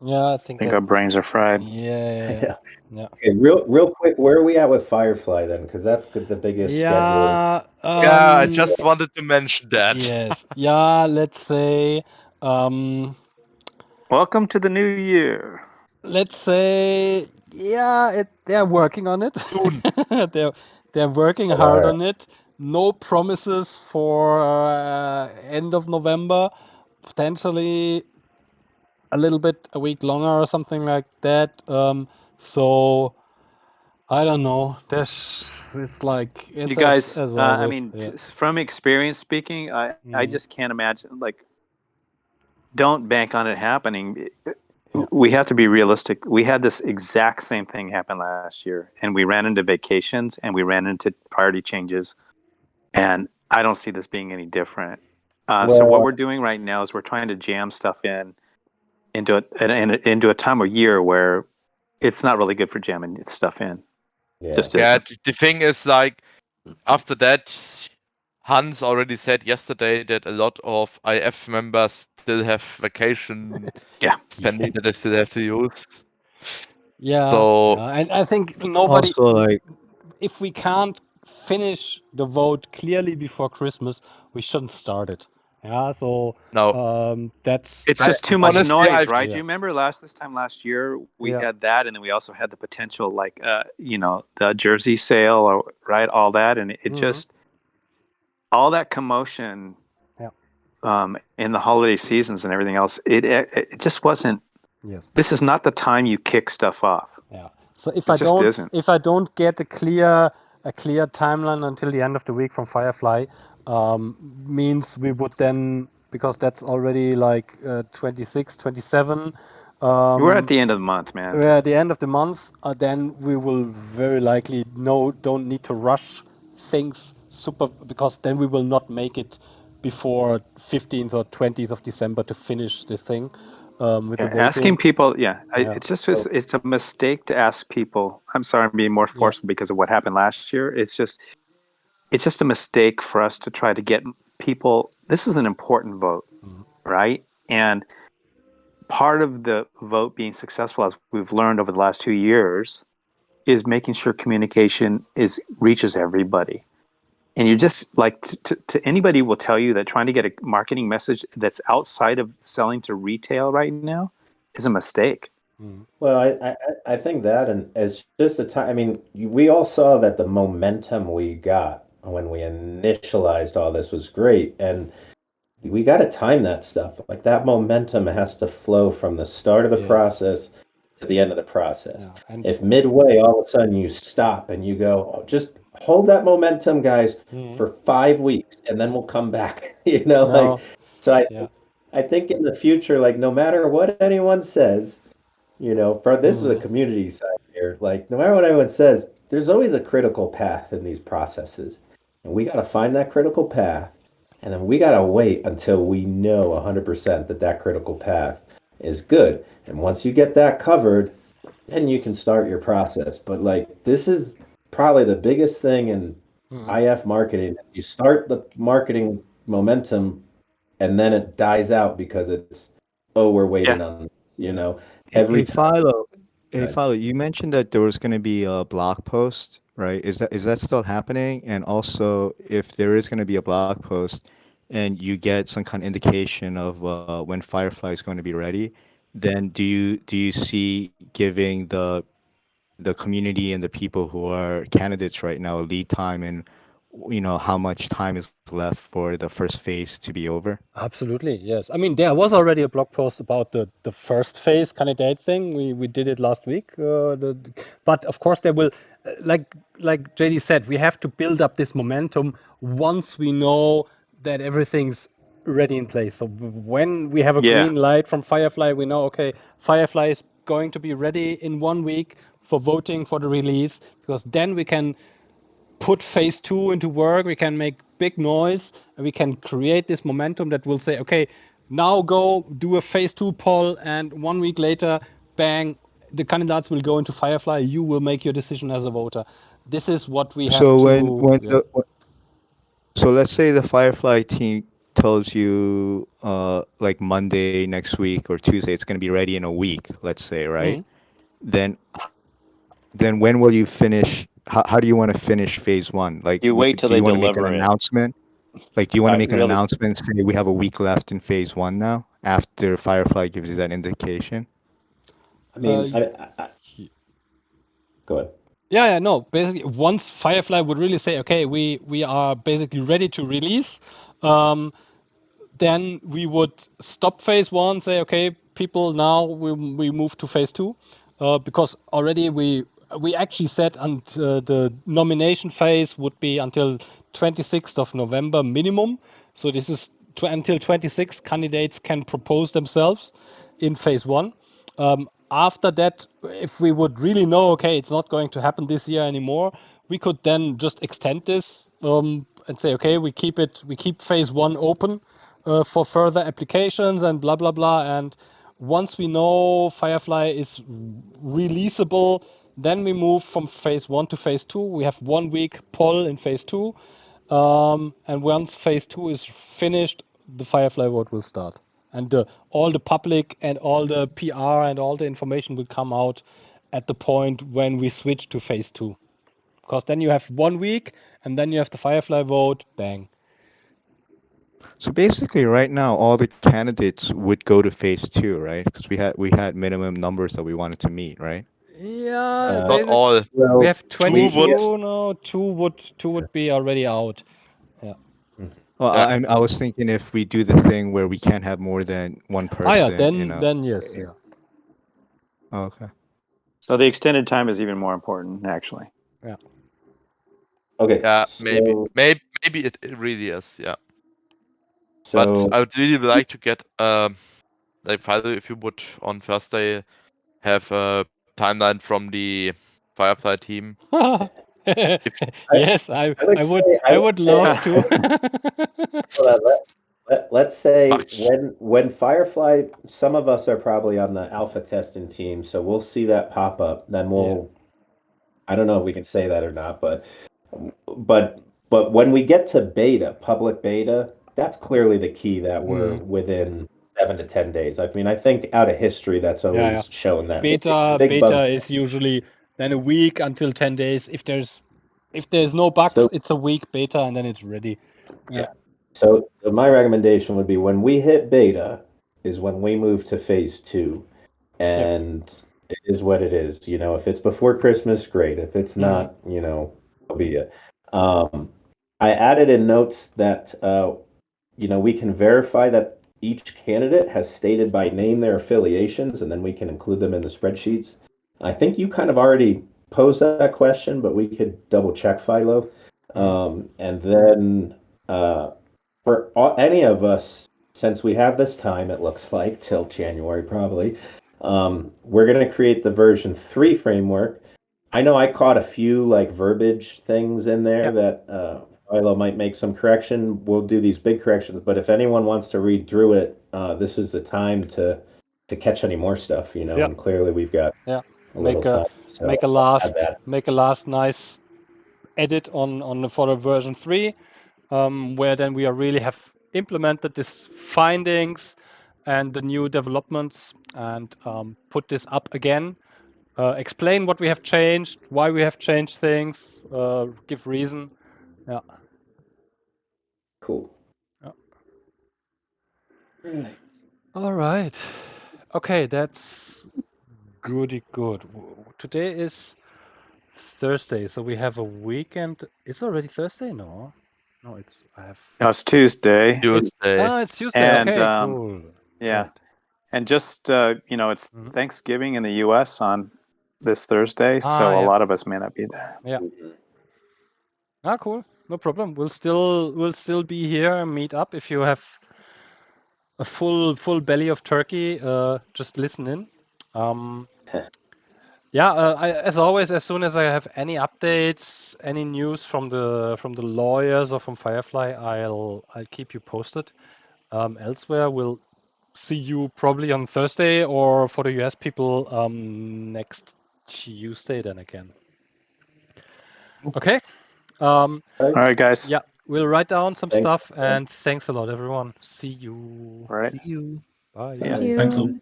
Yeah, I I think think our brains are fried. Yeah. Okay, real quick, where are we at with Firefly then? Because that's the biggest schedule. Yeah, I just wanted to mention that. Yes. Yeah, let's say Welcome to the new year. let's say they're working on it. they're working hard on it. No promises for end of November, potentially a little bit a week longer or something like that. So I don't know. It's like it's You guys, as I always. mean, Yeah. from experience speaking, I just can't imagine. Like, don't bank on it happening. We have to be realistic. We had this exact same thing happen last year, and we ran into vacations and we ran into priority changes, and I don't see this being any different. So what we're doing right now is we're trying to jam stuff into a time of year where it's not really good for jamming stuff in. Just isn't. The thing is, like, after that, Hans already said yesterday that a lot of IF members still have vacation spending that they still have to use. Yeah. So And I think nobody. Also, like, if we can't finish the vote clearly before Christmas, we shouldn't start it. Yeah. So no, that's It's just too much honestly, noise, right? Do you remember this time last year we Yeah. had that, and then we also had the potential, like the jersey sale, or right, all that, and it just all that commotion, in the holiday seasons and everything else. It just wasn't. Yes. This is not the time you kick stuff off. Yeah. So if It I don't get a clear timeline until the end of the week from Firefly, means we would then, because that's already like 26, 27. We're at the end of the month, man. We're at the end of the month. Then we will very likely don't need to rush things super, because then we will not make it before 15th or 20th of December to finish the thing. with the voting. Asking people, Yeah. it's a mistake to ask people. I'm sorry, I'm being more forceful because of what happened last year. It's just a mistake for us to try to get people. This is an important vote, right? And part of the vote being successful, as we've learned over the last 2 years, is making sure communication reaches everybody. And you just like to anybody will tell you that trying to get a marketing message that's outside of selling to retail right now is a mistake. Well, I think that, and it's just a time. I mean, we all saw that the momentum we got when we initialized all this was great, and we got to time that stuff. Like that momentum has to flow from the start of the process to the end of the process. And If midway all of a sudden you stop and you go, oh, just hold that momentum, guys, for 5 weeks, and then we'll come back. No. So I think in the future, like no matter what anyone says, for this is the community side here. Like, no matter what anyone says, there's always a critical path in these processes. And we got to find that critical path. And then we got to wait until we know 100% that that critical path is good. And once you get that covered, then you can start your process. But like, this is probably the biggest thing in IF marketing. You start the marketing momentum and then it dies out because we're waiting on, every Hey, Philo, you mentioned that there was going to be a blog post, right? Is that still happening? And also, if there is going to be a blog post, and you get some kind of indication of when Firefly is going to be ready, then do you see giving the community and the people who are candidates right now a lead time, and how much time is left for the first phase to be over? Absolutely, yes. I mean, there was already a blog post about the first phase candidate thing. We did it last week. But of course, there will, like JD said, we have to build up this momentum once we know that everything's ready in place. So when we have a green light from Firefly, we know, okay, Firefly is going to be ready in 1 week for voting for the release, because then we can put phase 2 into work, we can make big noise, and we can create this momentum that will say, okay, now go do a phase 2 poll, and 1 week later, bang, the candidates will go into Firefly, you will make your decision as a voter. This is what we have So to... so let's say the Firefly team tells you like Monday next week or Tuesday it's going to be ready in a week, let's say, right? Then when will you finish? How do you want to finish phase 1? Like, You wait till do they you want to make an deliver it. announcement? Like, do you want to make an Really. announcement, say we have a week left in phase 1 now, after Firefly gives you that indication? I mean, go ahead. Yeah, no. Basically, once Firefly would really say, okay, we are basically ready to release, then we would stop phase 1, say, okay, people, now we move to phase 2, because already we actually said the nomination phase would be until 26th of November minimum. So this is until 26 candidates can propose themselves in phase 1. After that, if we would really know, okay, it's not going to happen this year anymore, we could then just extend this and say, okay, we keep phase 1 open for further applications and blah blah blah. And once we know Firefly is releasable, then we move from phase 1 to phase 2. We have 1 week poll in phase 2, and once phase 2 is finished, the Firefly vote will start. And all the public and all the PR and all the information will come out at the point when we switch to phase 2. Because then you have 1 week, and then you have the Firefly vote, bang. So basically, right now, all the candidates would go to phase 2, right? Because we had minimum numbers that we wanted to meet, right? Yeah, Not all. we have 22 would. now. Two would be already out. Yeah. Well, Yeah. I was thinking if we do the thing where we can't have more than one person in a. Then yes, yeah. Oh, okay. So the extended time is even more important, actually. Yeah. Okay. Yeah, so, maybe it really is. Yeah. But So I would really like to get like Father, if you would on Thursday have a timeline from the Firefly team. Yes, I would say- love to. Hold on, Let's say Much. when Firefly, some of us are probably on the alpha testing team, so we'll see that pop up. Then we'll, I don't know if we can say that or not, but when we get to beta, public beta, that's clearly the key that we're within 7 to 10 days. I mean, I think out of history, that's always shown that Beta big bugs. is usually then a week until 10 days. If there's no bugs, So- it's a week beta and then it's ready. Yeah. So my recommendation would be when we hit beta is when we move to phase 2, and it is what it is. You know, if it's before Christmas, great. If it's not, you know, it'll be it. I added in notes that you know, we can verify that each candidate has stated by name their affiliations, and then we can include them in the spreadsheets. I think you kind of already posed that question, but we could double check Philo. And then for any of us, since we have this time, it looks like till January probably, we're going to create the version 3 framework. I know I caught a few like verbiage things in there that Philo might make some correction. We'll do these big corrections, but if anyone wants to read through it, this is the time to catch any more stuff, you know. And clearly we've got a little time. So make a last nice edit on for the version 3, where then we are really have implemented these findings and the new developments and put this up again. Explain what we have changed, why we have changed things, give reason. Yeah. Cool. Yeah. All right. Okay, that's goody good. Today is Thursday, so we have a weekend. It's already Thursday, no? No, it's I have. No, it's Tuesday. Tuesday. Ah, it's Tuesday. And, Okay, cool. Yeah. Good. And just, you know, it's Thanksgiving in the U.S. on this Thursday, Ah, so a yeah. lot of us may not be there. Yeah. Ah, cool. No problem. We'll still be here and meet up. If you have a full belly of turkey, just listen in. Yeah, as always, as soon as I have any updates, any news from the lawyers or from Firefly, I'll keep you posted. Elsewhere, we'll see you probably on Thursday, or for the US people, next Tuesday then again. Okay. All right, guys. Yeah, we'll write down some Thanks. stuff, and thanks a lot, everyone. See you. All right. See you. Bye. See ya. Thanks all.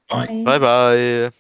Bye. Bye bye.